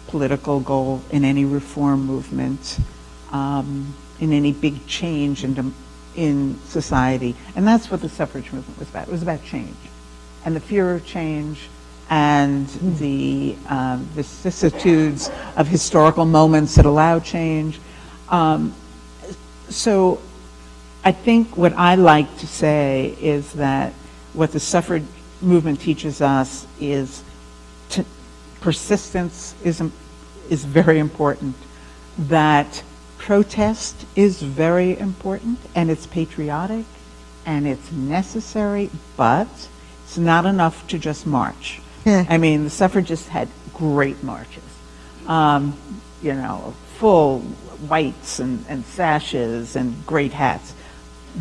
political goal, in any reform movement, in any big change in society. And that's what the suffrage movement was about. It was about change. And the fear of change and the vicissitudes of historical moments that allow change. So I think what I like to say is that what the suffrage movement teaches us is persistence is very important, that protest is very important, and it's patriotic, and it's necessary, but it's not enough to just march. I mean, the suffragists had great marches, you know, full whites and sashes and great hats.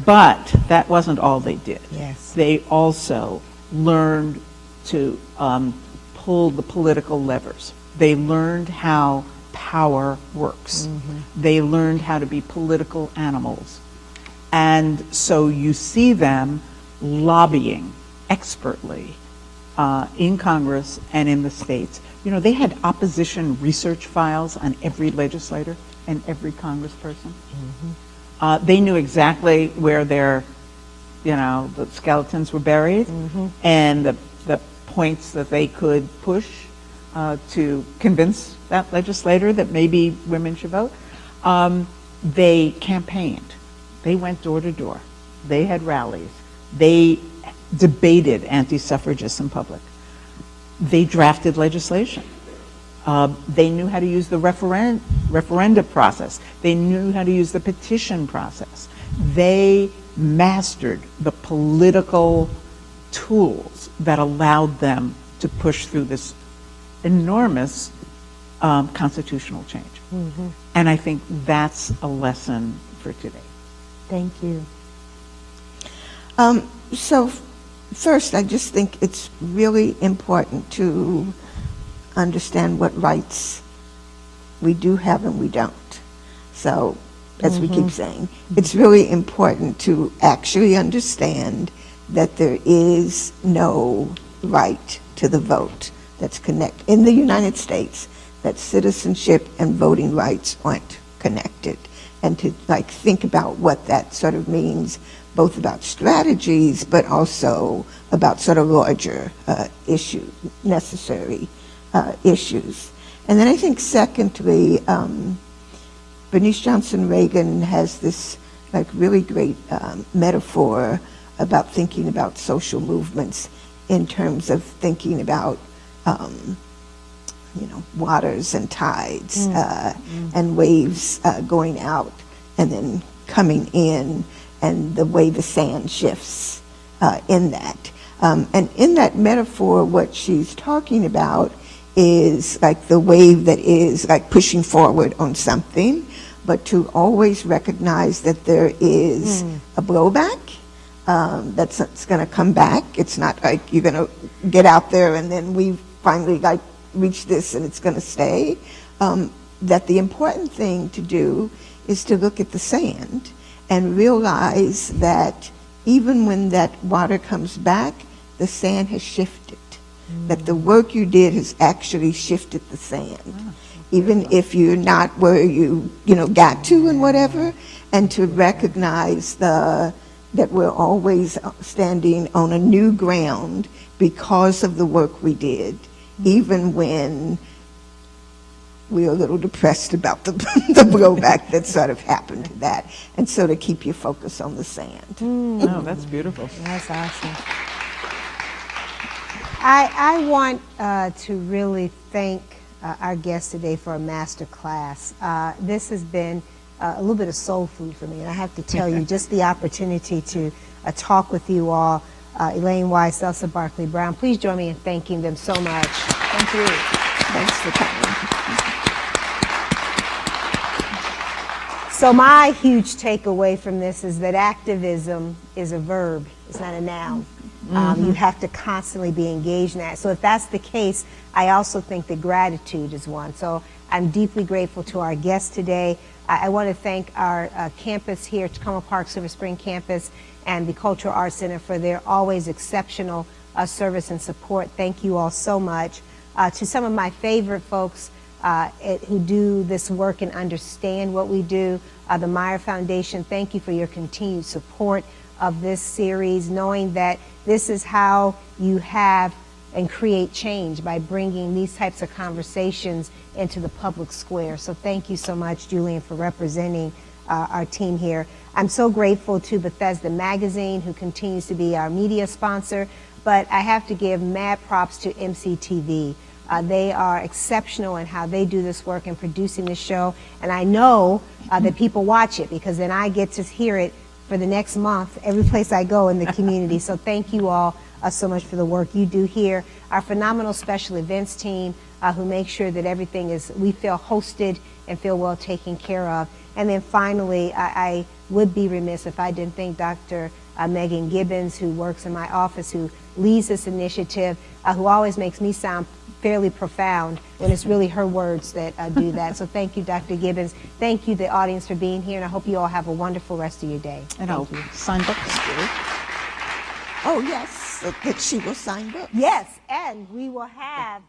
But that wasn't all they did. Yes. They also learned to pull the political levers. They learned how power works. They learned how to be political animals. And so you see them lobbying expertly in Congress and in the states. You know, they had opposition research files on every legislator and every congressperson. They knew exactly where their, you know, the skeletons were buried and the points that they could push to convince that legislator that maybe women should vote. They campaigned. They went door to door. They had rallies. They debated anti-suffragists in public. They drafted legislation. They knew how to use the referenda process. They knew how to use the petition process. They mastered the political tools that allowed them to push through this enormous constitutional change. And I think that's a lesson for today. Thank you. So first, I just think it's really important to understand what rights we do have and we don't. So, as we keep saying, it's really important to actually understand that there is no right to the vote that's connected. In the United States, that citizenship and voting rights aren't connected. And to think about what that sort of means, both about strategies, but also about sort of larger issues, necessary issues. And then I think secondly, Bernice Johnson Reagan has this really great metaphor about thinking about social movements in terms of thinking about waters and tides and waves going out and then coming in, and the way the sand shifts in that. And in that metaphor, what she's talking about is the wave that is pushing forward on something, but to always recognize that there is a blowback that's going to come back. It's not like you're going to get out there and then we finally reach this and it's going to stay. That the important thing to do is to look at the sand and realize that even when that water comes back, the sand has shifted. that the work you did has actually shifted the sand. Even if you're not where you got to and whatever, and to recognize that we're always standing on a new ground because of the work we did, even when we're a little depressed about the blowback that sort of happened to that. And so to keep your focus on the sand. No, that's beautiful. That's awesome. I want to really thank our guest today for a master class. This has been a little bit of soul food for me, and I have to tell you, just the opportunity to talk with you all, Elaine Weiss, Elsa Barkley Brown, please join me in thanking them so much. Thank you. Thanks for coming. So my huge takeaway from this is that activism is a verb, it's not a noun. You have to constantly be engaged in that. So if that's the case, I also think that gratitude is one. So I'm deeply grateful to our guests today. I want to thank our campus here, Tacoma Park Silver Spring campus, and the Cultural Arts Center for their always exceptional service and support. Thank you all so much. To some of my favorite folks who do this work and understand what we do, the Meyer Foundation, thank you for your continued support of this series, knowing that this is how you have and create change, by bringing these types of conversations into the public square. So thank you so much, Julian, for representing our team here. I'm so grateful to Bethesda Magazine, who continues to be our media sponsor, but I have to give mad props to MCTV. They are exceptional in how they do this work in producing this show, and I know that people watch it, because then I get to hear it for the next month every place I go in the community. So thank you all so much for the work you do here. Our phenomenal special events team who make sure that everything is, we feel hosted and feel well taken care of. And then finally, I would be remiss if I didn't thank Dr. Megan Gibbons, who works in my office, who leads this initiative, who always makes me sound fairly profound when it's really her words that do that. So thank you, Dr. Gibbons. Thank you, the audience, for being here, and I hope you all have a wonderful rest of your day. And I'll sign books. Oh, yes, that she will sign books. Yes, and we will have...